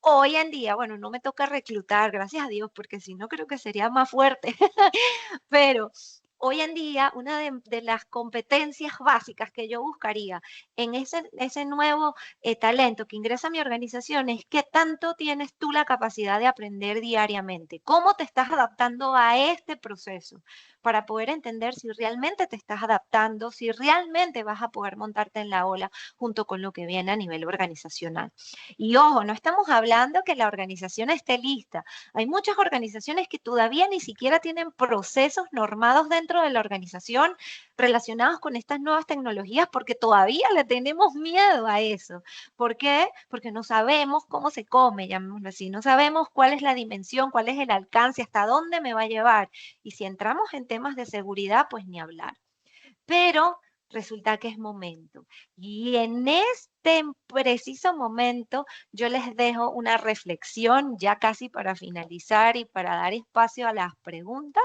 hoy en día, bueno, no me toca reclutar, gracias a Dios, porque si no creo que sería más fuerte, pero hoy en día una de las competencias básicas que yo buscaría en ese nuevo talento que ingresa a mi organización es qué tanto tienes tú la capacidad de aprender diariamente, cómo te estás adaptando a este proceso para poder entender si realmente te estás adaptando, si realmente vas a poder montarte en la ola junto con lo que viene a nivel organizacional. Y ojo, no estamos hablando que la organización esté lista. Hay muchas organizaciones que todavía ni siquiera tienen procesos normados dentro de la organización relacionados con estas nuevas tecnologías porque todavía le tenemos miedo a eso. ¿Por qué? Porque no sabemos cómo se come, llamémoslo así, no sabemos cuál es la dimensión, cuál es el alcance, hasta dónde me va a llevar. Y si entramos en temas de seguridad, pues ni hablar. Pero resulta que es momento. Y en este preciso momento yo les dejo una reflexión ya casi para finalizar y para dar espacio a las preguntas.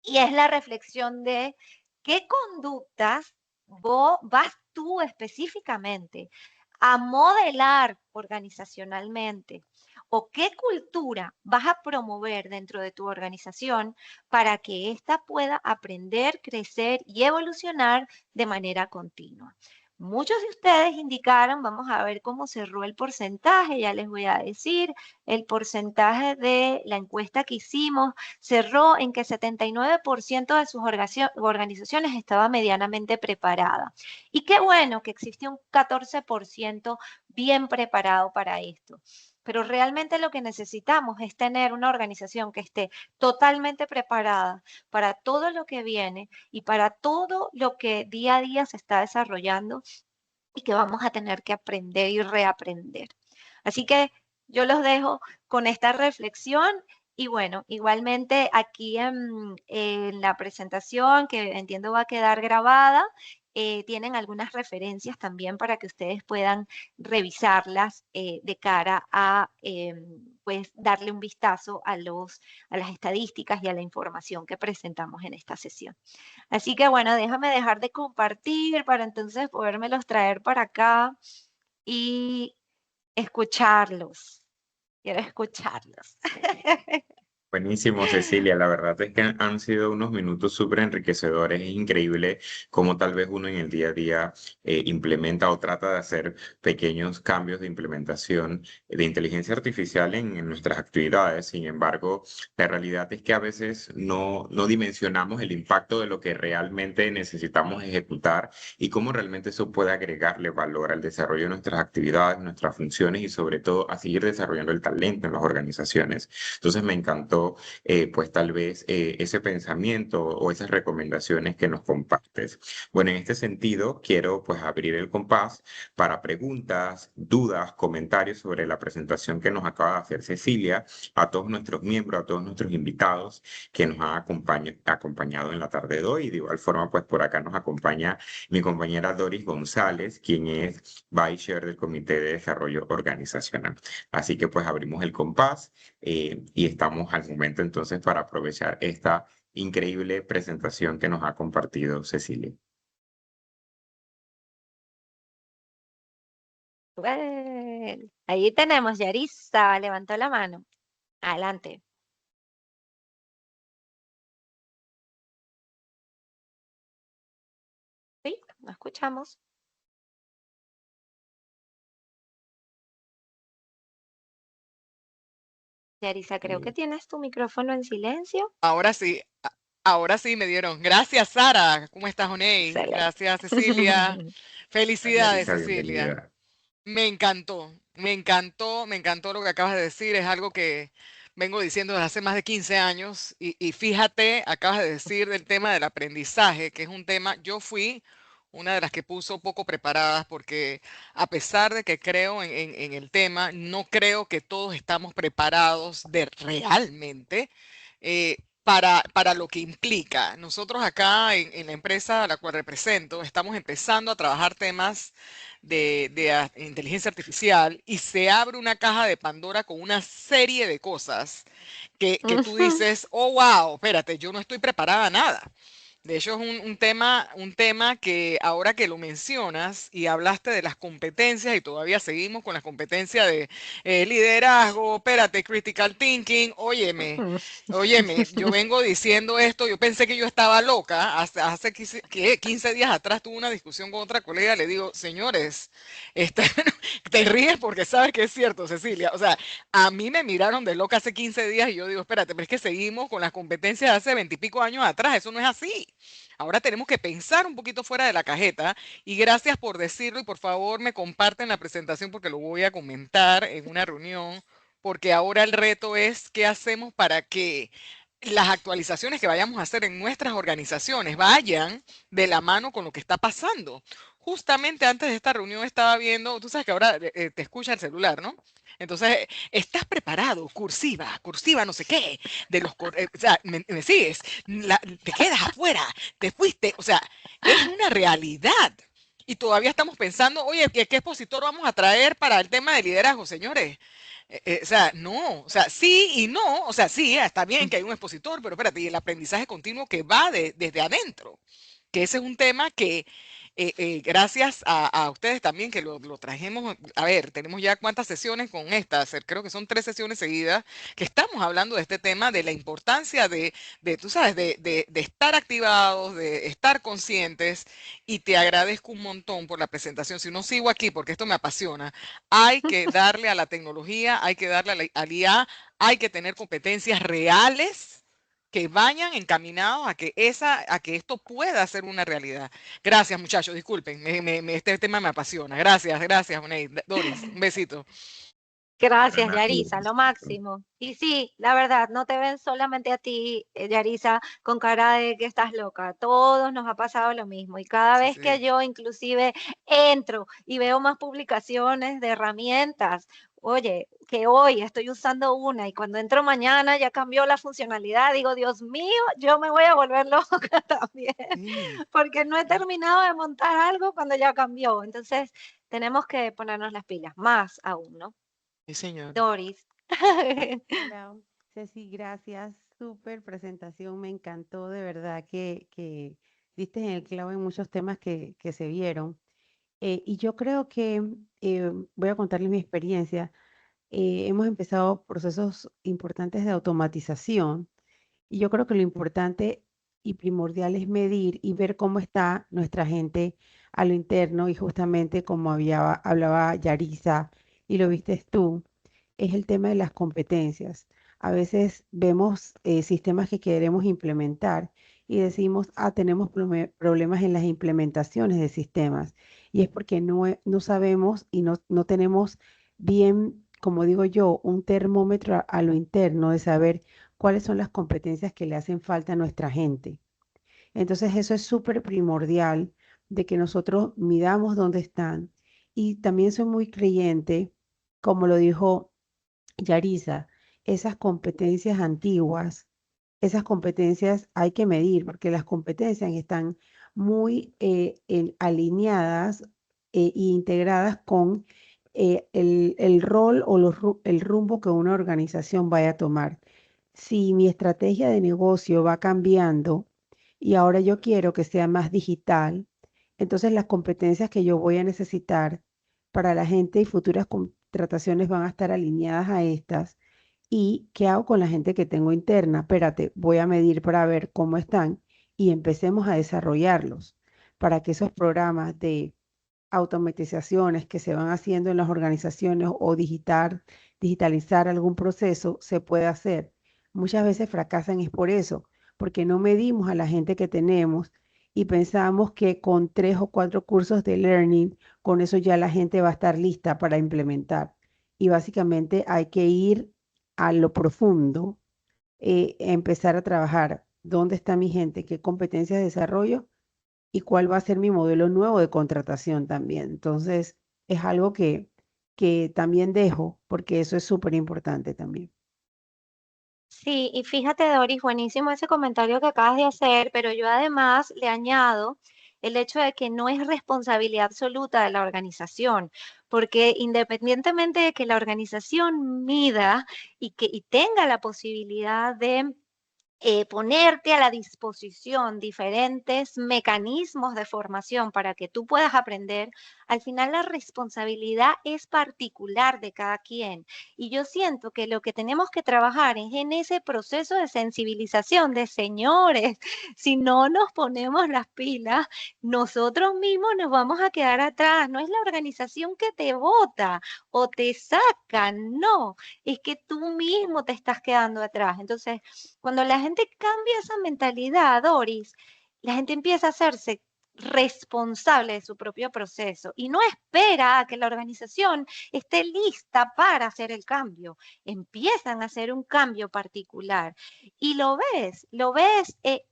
Y es la reflexión de qué conductas vas tú específicamente a modelar organizacionalmente o qué cultura vas a promover dentro de tu organización para que ésta pueda aprender, crecer y evolucionar de manera continua. Muchos de ustedes indicaron, vamos a ver cómo cerró el porcentaje, ya les voy a decir, el porcentaje de la encuesta que hicimos cerró en que 79% de sus organizaciones estaba medianamente preparada. Y qué bueno que existe un 14% bien preparado para esto. Pero realmente lo que necesitamos es tener una organización que esté totalmente preparada para todo lo que viene y para todo lo que día a día se está desarrollando y que vamos a tener que aprender y reaprender. Así que yo los dejo con esta reflexión y bueno, igualmente aquí en la presentación que entiendo va a quedar grabada, tienen algunas referencias también para que ustedes puedan revisarlas de cara a pues darle un vistazo a las estadísticas y a la información que presentamos en esta sesión. Así que bueno, déjame dejar de compartir para entonces podérmelos traer para acá y escucharlos. Quiero escucharlos. Buenísimo, Cecilia. La verdad es que han sido unos minutos súper enriquecedores. Es increíble cómo tal vez uno en el día a día implementa o trata de hacer pequeños cambios de implementación de inteligencia artificial en nuestras actividades. Sin embargo, la realidad es que a veces no dimensionamos el impacto de lo que realmente necesitamos ejecutar y cómo realmente eso puede agregarle valor al desarrollo de nuestras actividades, nuestras funciones y sobre todo a seguir desarrollando el talento en las organizaciones. Entonces me encantó pues tal vez ese pensamiento o esas recomendaciones que nos compartes. Bueno, en este sentido quiero pues abrir el compás para preguntas, dudas, comentarios sobre la presentación que nos acaba de hacer Cecilia, a todos nuestros miembros, a todos nuestros invitados que nos han acompañado en la tarde de hoy. Y de igual forma pues por acá nos acompaña mi compañera Doris González, quien es Vice Chair del Comité de Desarrollo Organizacional. Así que pues abrimos el compás y estamos al momento entonces para aprovechar esta increíble presentación que nos ha compartido Cecilia. Bueno, ahí tenemos, Yarisa, levantó la mano. Adelante. Sí, lo escuchamos. Yarisa, creo que tienes tu micrófono en silencio. Ahora sí, ahora sí me dieron. Gracias, Sara. ¿Cómo estás, Oney? Excelente. Gracias, Cecilia. Felicidades, Yarisa, Cecilia. bienvenida. Me encantó, me encantó, me encantó lo que acabas de decir. Es algo que vengo diciendo desde hace más de 15 años. Y fíjate, acabas de decir del tema del aprendizaje, que es un tema, yo fui una de las que puso poco preparadas porque a pesar de que creo en el tema, no creo que todos estamos preparados de realmente para lo que implica. Nosotros acá en la empresa a la cual represento estamos empezando a trabajar temas de inteligencia artificial y se abre una caja de Pandora con una serie de cosas que tú Ujú. dices, oh, wow, espérate, yo no estoy preparada a nada. De hecho, es un tema que ahora que lo mencionas y hablaste de las competencias y todavía seguimos con las competencias de liderazgo, espérate, critical thinking, óyeme, yo vengo diciendo esto, yo pensé que yo estaba loca, hace 15 días atrás tuve una discusión con otra colega, le digo, señores, este, te ríes porque sabes que es cierto, Cecilia, o sea, a mí me miraron de loca hace 15 días y yo digo, espérate, pero es que seguimos con las competencias de hace 20 y pico años atrás, eso no es así. Ahora tenemos que pensar un poquito fuera de la cajeta y gracias por decirlo y por favor me comparten la presentación porque lo voy a comentar en una reunión, porque ahora el reto es qué hacemos para que las actualizaciones que vayamos a hacer en nuestras organizaciones vayan de la mano con lo que está pasando. Justamente antes de esta reunión estaba viendo, tú sabes que ahora te escucha el celular, ¿no? Entonces, ¿estás preparado? Cursiva, no sé qué, o sea, ¿me sigues? Te quedas afuera, te fuiste, o sea, es una realidad. Y todavía estamos pensando, oye, ¿qué expositor vamos a traer para el tema de liderazgo, señores? O sea, no, o sea, sí y no, o sea, sí, está bien que hay un expositor, pero espérate, y el aprendizaje continuo que va desde adentro, que ese es un tema que gracias a ustedes también que lo trajimos, a ver, tenemos ya cuántas sesiones con estas, creo que son 3 sesiones seguidas, que estamos hablando de este tema, de la importancia tú sabes, de estar activados, de estar conscientes, y te agradezco un montón por la presentación. Si no sigo aquí, porque esto me apasiona, hay que darle a la tecnología, hay que darle al IA, hay que tener competencias reales que vayan encaminados a que esto pueda ser una realidad. Gracias, muchachos, disculpen, este tema me apasiona. Gracias, Oney. Doris, un besito. Para Gracias, nada, Yarisa, lo máximo. Y sí, la verdad, no te ven solamente a ti, Yarisa, con cara de que estás loca. A todos nos ha pasado lo mismo. Y cada Sí, vez que sí. yo inclusive entro y veo más publicaciones de herramientas, oye, que hoy estoy usando una y cuando entro mañana ya cambió la funcionalidad, digo, Dios mío, yo me voy a volver loca también, Sí, porque no he terminado de montar algo cuando ya cambió. Entonces, tenemos que ponernos las pilas, más aún, ¿no? sí, señor. Doris. Hola, Ceci, gracias. Súper presentación, me encantó, de verdad que diste en el clavo en muchos temas que se vieron. Y yo creo que, voy a contarles mi experiencia, hemos empezado procesos importantes de automatización y yo creo que lo importante y primordial es medir y ver cómo está nuestra gente a lo interno y justamente como hablaba Yarisa y lo viste tú, es el tema de las competencias. A veces vemos sistemas que queremos implementar y decimos, tenemos problemas en las implementaciones de sistemas. Y es porque no sabemos y no tenemos bien, como digo yo, un termómetro a lo interno de saber cuáles son las competencias que le hacen falta a nuestra gente. Entonces eso es súper primordial de que nosotros midamos dónde están. Y también soy muy creyente, como lo dijo Yarisa, esas competencias antiguas, esas competencias hay que medir porque las competencias están muy alineadas e integradas con el rol o el rumbo que una organización vaya a tomar. Si mi estrategia de negocio va cambiando y ahora yo quiero que sea más digital, entonces las competencias que yo voy a necesitar para la gente y futuras contrataciones van a estar alineadas a estas. ¿Y qué hago con la gente que tengo interna? Espérate, voy a medir para ver cómo están y empecemos a desarrollarlos para que esos programas de automatizaciones que se van haciendo en las organizaciones o digitalizar algún proceso se pueda hacer. Muchas veces fracasan es por eso, porque no medimos a la gente que tenemos y pensamos que con 3 o 4 cursos de learning, con eso ya la gente va a estar lista para implementar. Y básicamente hay que ir a lo profundo, empezar a trabajar. ¿Dónde está mi gente? ¿Qué competencias de desarrollo? ¿Y cuál va a ser mi modelo nuevo de contratación también? Entonces, es algo que también dejo, porque eso es súper importante también. Sí, y fíjate, Doris, buenísimo ese comentario que acabas de hacer, pero yo además le añado el hecho de que no es responsabilidad absoluta de la organización, porque independientemente de que la organización mida y tenga la posibilidad de ponerte a la disposición diferentes mecanismos de formación para que tú puedas aprender, al final la responsabilidad es particular de cada quien. Y yo siento que lo que tenemos que trabajar es en ese proceso de sensibilización de señores. Si no nos ponemos las pilas, nosotros mismos nos vamos a quedar atrás. No es la organización que te vota o te saca, no, es que tú mismo te estás quedando atrás. Entonces, cuando la gente cambia esa mentalidad, Doris, la gente empieza a hacerse responsable de su propio proceso y no espera a que la organización esté lista para hacer el cambio. Empiezan a hacer un cambio particular y lo ves,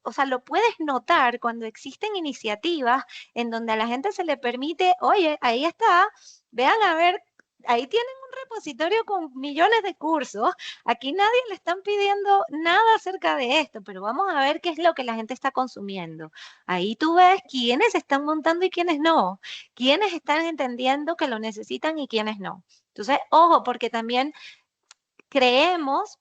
o sea, lo puedes notar cuando existen iniciativas en donde a la gente se le permite, oye, ahí está, vean a ver, ahí tienen un repositorio con millones de cursos. Aquí nadie le están pidiendo nada acerca de esto, pero vamos a ver qué es lo que la gente está consumiendo. Ahí tú ves quiénes están montando y quiénes no, quiénes están entendiendo que lo necesitan y quiénes no. Entonces, ojo, porque también creemos,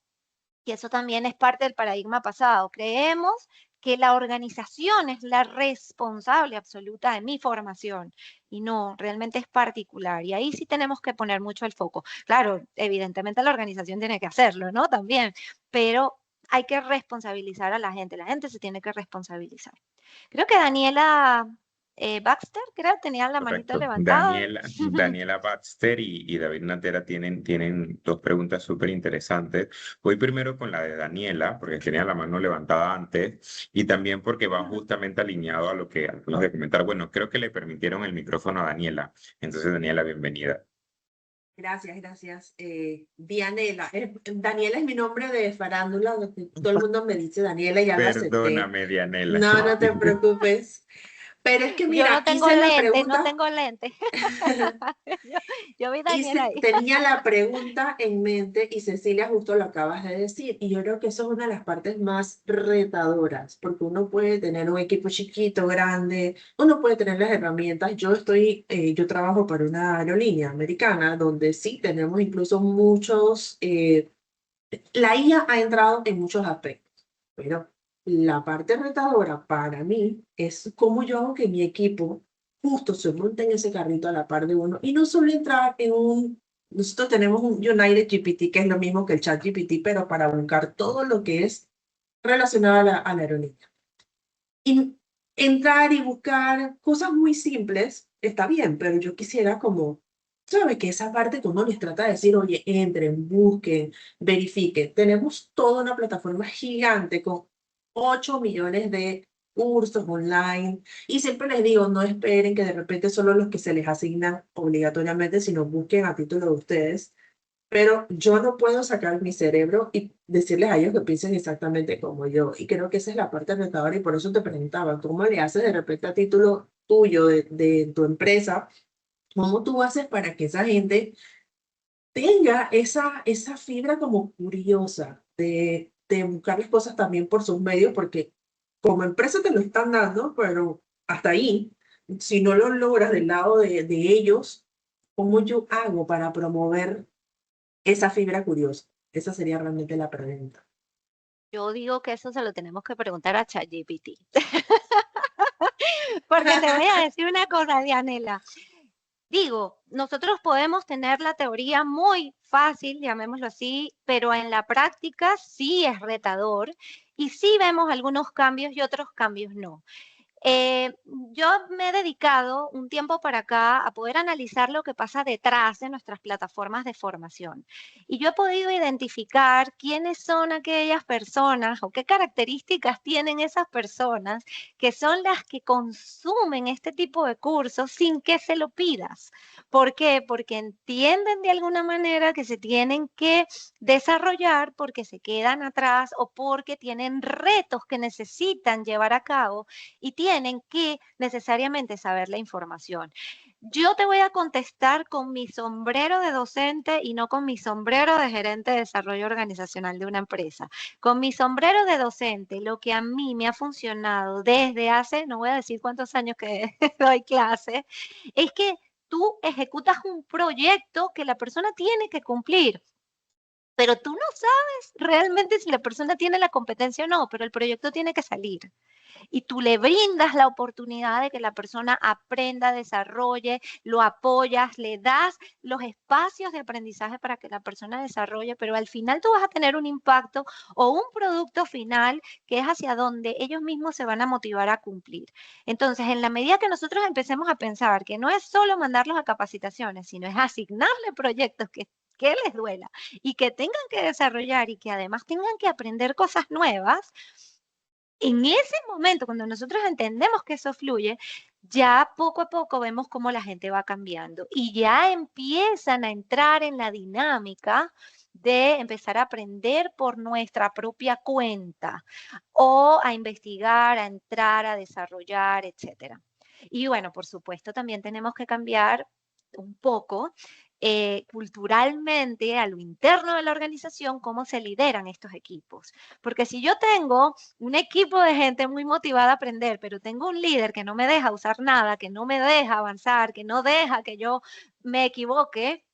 y eso también es parte del paradigma pasado, creemos que la organización es la responsable absoluta de mi formación y no, realmente es particular. Y ahí sí tenemos que poner mucho el foco. Claro, evidentemente la organización tiene que hacerlo, ¿no? También, pero hay que responsabilizar a la gente se tiene que responsabilizar. Creo que Daniela Baxter, creo, tenía la manita Correcto. levantada. Daniela Baxter y David Natera tienen dos preguntas súper interesantes. Voy primero con la de Daniela, porque tenía la mano levantada antes, y también porque va justamente alineado a lo que acabas de comentar. Bueno, creo que le permitieron el micrófono a Daniela. Entonces, Daniela, bienvenida. Gracias, gracias. Dianela. Daniela es mi nombre de farándula, todo el mundo me dice Daniela y ya lo acepté. Perdóname, Dianela. No, no te preocupes. Pero es que Yo mira, no tengo hice la lentes, no pregunta tengo lentes. Yo vi a Daniel ahí. tenía la pregunta en mente y Cecilia justo lo acabas de decir. Y yo creo que eso es una de las partes más retadoras, porque uno puede tener un equipo chiquito, grande, uno puede tener las herramientas. Yo trabajo para una aerolínea americana donde sí tenemos incluso muchos, la IA ha entrado en muchos aspectos, pero la parte retadora para mí es cómo yo hago que mi equipo justo se monte en ese carrito a la par de uno y no solo entrar en nosotros tenemos un United GPT que es lo mismo que el Chat GPT, pero para buscar todo lo que es relacionado a la aerolínea. Y entrar y buscar cosas muy simples está bien, pero yo quisiera como, ¿sabe? Que esa parte que uno les trata de decir, oye, entren, busquen, verifiquen. Tenemos toda una plataforma gigante con 8 millones de cursos online y siempre les digo, no esperen que de repente solo los que se les asignan obligatoriamente, sino busquen a título de ustedes, pero yo no puedo sacar mi cerebro y decirles a ellos que piensen exactamente como yo. Y creo que esa es la parte retadora y por eso te preguntaba, ¿cómo le haces de repente a título tuyo de tu empresa? ¿Cómo tú haces para que esa gente tenga esa fibra como curiosa de buscar las cosas también por sus medios? Porque como empresa te lo están dando, pero hasta ahí, si no lo logras del lado de ellos, ¿cómo yo hago para promover esa fibra curiosa? Esa sería realmente la pregunta. Yo digo que eso se lo tenemos que preguntar a ChatGPT. Porque te voy a decir una cosa, Dianela. Digo, nosotros podemos tener la teoría muy fácil, llamémoslo así, pero en la práctica sí es retador y sí vemos algunos cambios y otros cambios no. Yo me he dedicado un tiempo para acá a poder analizar lo que pasa detrás de nuestras plataformas de formación. Y yo he podido identificar quiénes son aquellas personas o qué características tienen esas personas que son las que consumen este tipo de cursos sin que se lo pidas. ¿Por qué? Porque entienden de alguna manera que se tienen que desarrollar porque se quedan atrás o porque tienen retos que necesitan llevar a cabo y tienen que necesariamente saber la información. Yo te voy a contestar con mi sombrero de docente y no con mi sombrero de gerente de desarrollo organizacional de una empresa. Con mi sombrero de docente, lo que a mí me ha funcionado desde hace, no voy a decir cuántos años que doy clase, es que tú ejecutas un proyecto que la persona tiene que cumplir. Pero tú no sabes realmente si la persona tiene la competencia o no, pero el proyecto tiene que salir y tú le brindas la oportunidad de que la persona aprenda, desarrolle, lo apoyas, le das los espacios de aprendizaje para que la persona desarrolle, pero al final tú vas a tener un impacto o un producto final que es hacia donde ellos mismos se van a motivar a cumplir. Entonces, en la medida que nosotros empecemos a pensar que no es solo mandarlos a capacitaciones, sino es asignarle proyectos que les duela y que tengan que desarrollar y que además tengan que aprender cosas nuevas, en ese momento, cuando nosotros entendemos que eso fluye, ya poco a poco vemos cómo la gente va cambiando y ya empiezan a entrar en la dinámica de empezar a aprender por nuestra propia cuenta o a investigar, a entrar, a desarrollar, etcétera. Y bueno, por supuesto, también tenemos que cambiar un poco culturalmente a lo interno de la organización cómo se lideran estos equipos. Porque si yo tengo un equipo de gente muy motivada a aprender, pero tengo un líder que no me deja usar nada, que no me deja avanzar, que no deja que yo me equivoque,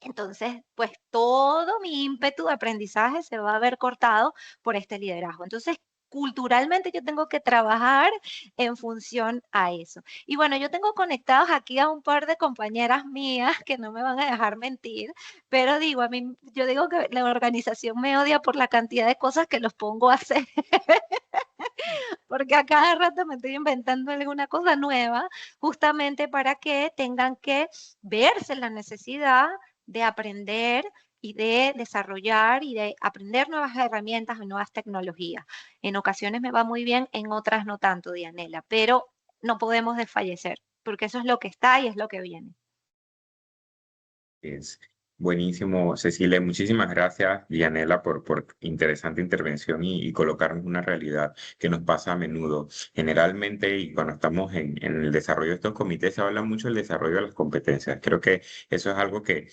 entonces, pues todo mi ímpetu de aprendizaje se va a ver cortado por este liderazgo. Entonces, culturalmente yo tengo que trabajar en función a eso. Y bueno, yo tengo conectados aquí a un par de compañeras mías que no me van a dejar mentir, pero digo, a mí, yo digo que la organización me odia por la cantidad de cosas que los pongo a hacer, porque a cada rato me estoy inventando alguna cosa nueva, justamente para que tengan que verse la necesidad de aprender y de desarrollar y de aprender nuevas herramientas y nuevas tecnologías. En ocasiones me va muy bien, en otras no tanto, Dianela, pero no podemos desfallecer, porque eso es lo que está y es lo que viene. Es. Buenísimo, Cecilia. Muchísimas gracias, Dianela, por interesante intervención y colocarnos una realidad que nos pasa a menudo. Generalmente, y cuando estamos en el desarrollo de estos comités, se habla mucho del desarrollo de las competencias. Creo que eso es algo que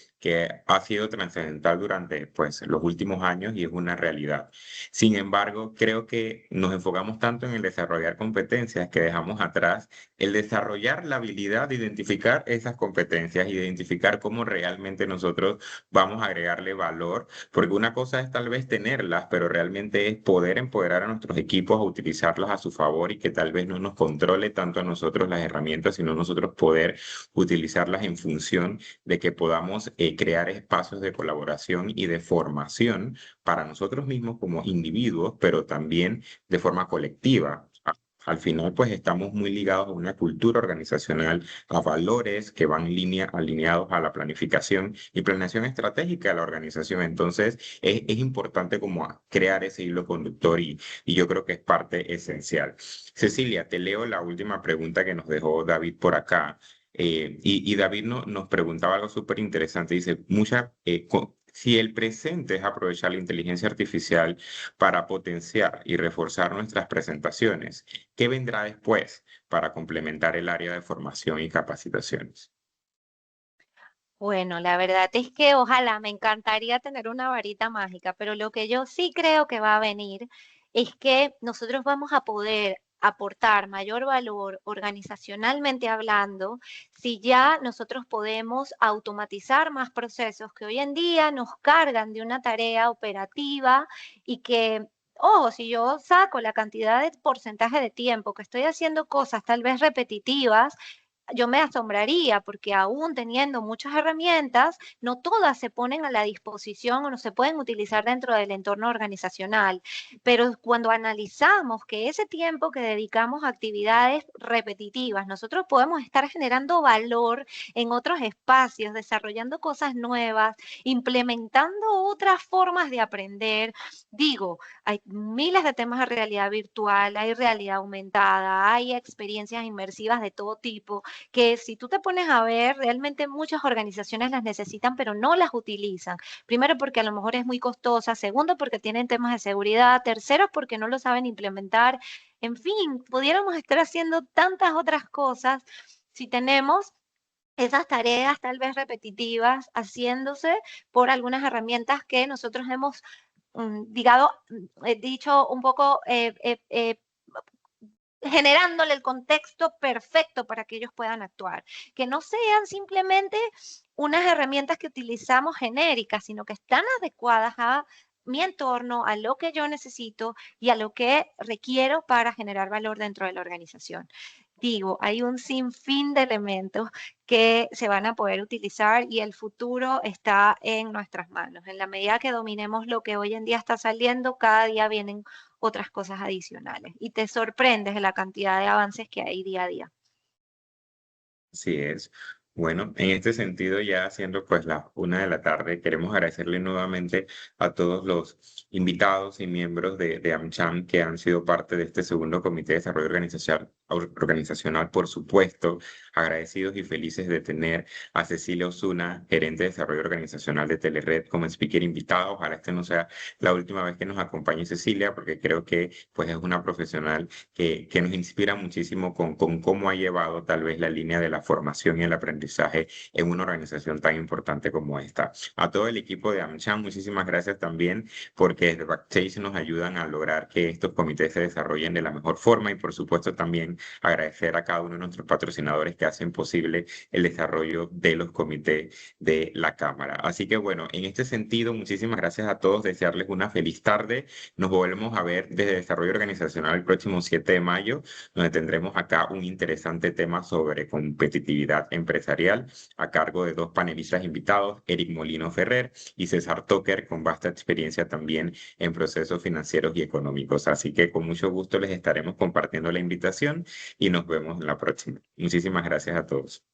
ha sido trascendental durante pues, los últimos años y es una realidad. Sin embargo, creo que nos enfocamos tanto en el desarrollar competencias que dejamos atrás el desarrollar la habilidad de identificar esas competencias, identificar cómo realmente nosotros vamos a agregarle valor, porque una cosa es tal vez tenerlas, pero realmente es poder empoderar a nuestros equipos a utilizarlas a su favor y que tal vez no nos controle tanto a nosotros las herramientas, sino nosotros poder utilizarlas en función de que podamos crear espacios de colaboración y de formación para nosotros mismos como individuos, pero también de forma colectiva. Al final, pues estamos muy ligados a una cultura organizacional, a valores que van alineados a la planificación y planeación estratégica de la organización. Entonces, es importante como crear ese hilo conductor y yo creo que es parte esencial. Cecilia, te leo la última pregunta que nos dejó David por acá. Y David nos preguntaba algo súper interesante. Dice, si el presente es aprovechar la inteligencia artificial para potenciar y reforzar nuestras presentaciones, ¿qué vendrá después para complementar el área de formación y capacitaciones? Bueno, la verdad es que ojalá me encantaría tener una varita mágica, pero lo que yo sí creo que va a venir es que nosotros vamos a poder aportar mayor valor organizacionalmente hablando si ya nosotros podemos automatizar más procesos que hoy en día nos cargan de una tarea operativa y que, ojo, si yo saco la cantidad de porcentaje de tiempo que estoy haciendo cosas tal vez repetitivas, yo me asombraría porque aún teniendo muchas herramientas, no todas se ponen a la disposición o no se pueden utilizar dentro del entorno organizacional. Pero cuando analizamos que ese tiempo que dedicamos a actividades repetitivas, nosotros podemos estar generando valor en otros espacios, desarrollando cosas nuevas, implementando otras formas de aprender. Digo, hay miles de temas de realidad virtual, hay realidad aumentada, hay experiencias inmersivas de todo tipo que si tú te pones a ver, realmente muchas organizaciones las necesitan, pero no las utilizan. Primero porque a lo mejor es muy costosa, segundo porque tienen temas de seguridad, tercero porque no lo saben implementar. En fin, pudiéramos estar haciendo tantas otras cosas si tenemos esas tareas tal vez repetitivas haciéndose por algunas herramientas que nosotros hemos, dicho un poco generándole el contexto perfecto para que ellos puedan actuar. Que no sean simplemente unas herramientas que utilizamos genéricas, sino que están adecuadas a mi entorno, a lo que yo necesito y a lo que requiero para generar valor dentro de la organización. Digo, hay un sinfín de elementos que se van a poder utilizar y el futuro está en nuestras manos. En la medida que dominemos lo que hoy en día está saliendo, cada día vienen otras cosas adicionales y te sorprendes de la cantidad de avances que hay día a día. Así es. Bueno, en este sentido, ya siendo pues las 1 de la tarde, queremos agradecerle nuevamente a todos los invitados y miembros de AmCham que han sido parte de este segundo Comité de Desarrollo Organizacional, por supuesto, agradecidos y felices de tener a Cecilia Osuna, gerente de Desarrollo Organizacional de Telered, como speaker invitado. Ojalá este no sea la última vez que nos acompañe Cecilia, porque creo que pues es una profesional que nos inspira muchísimo con cómo ha llevado tal vez la línea de la formación y el aprendizaje en una organización tan importante como esta. A todo el equipo de AmCham, muchísimas gracias también porque desde Backstage nos ayudan a lograr que estos comités se desarrollen de la mejor forma y por supuesto también agradecer a cada uno de nuestros patrocinadores que hacen posible el desarrollo de los comités de la Cámara. Así que bueno, en este sentido, muchísimas gracias a todos, desearles una feliz tarde. Nos volvemos a ver desde Desarrollo Organizacional el próximo 7 de mayo, donde tendremos acá un interesante tema sobre competitividad empresarial a cargo de 2 panelistas invitados, Eric Molino Ferrer y César Toker, con vasta experiencia también en procesos financieros y económicos. Así que con mucho gusto les estaremos compartiendo la invitación y nos vemos en la próxima. Muchísimas gracias a todos.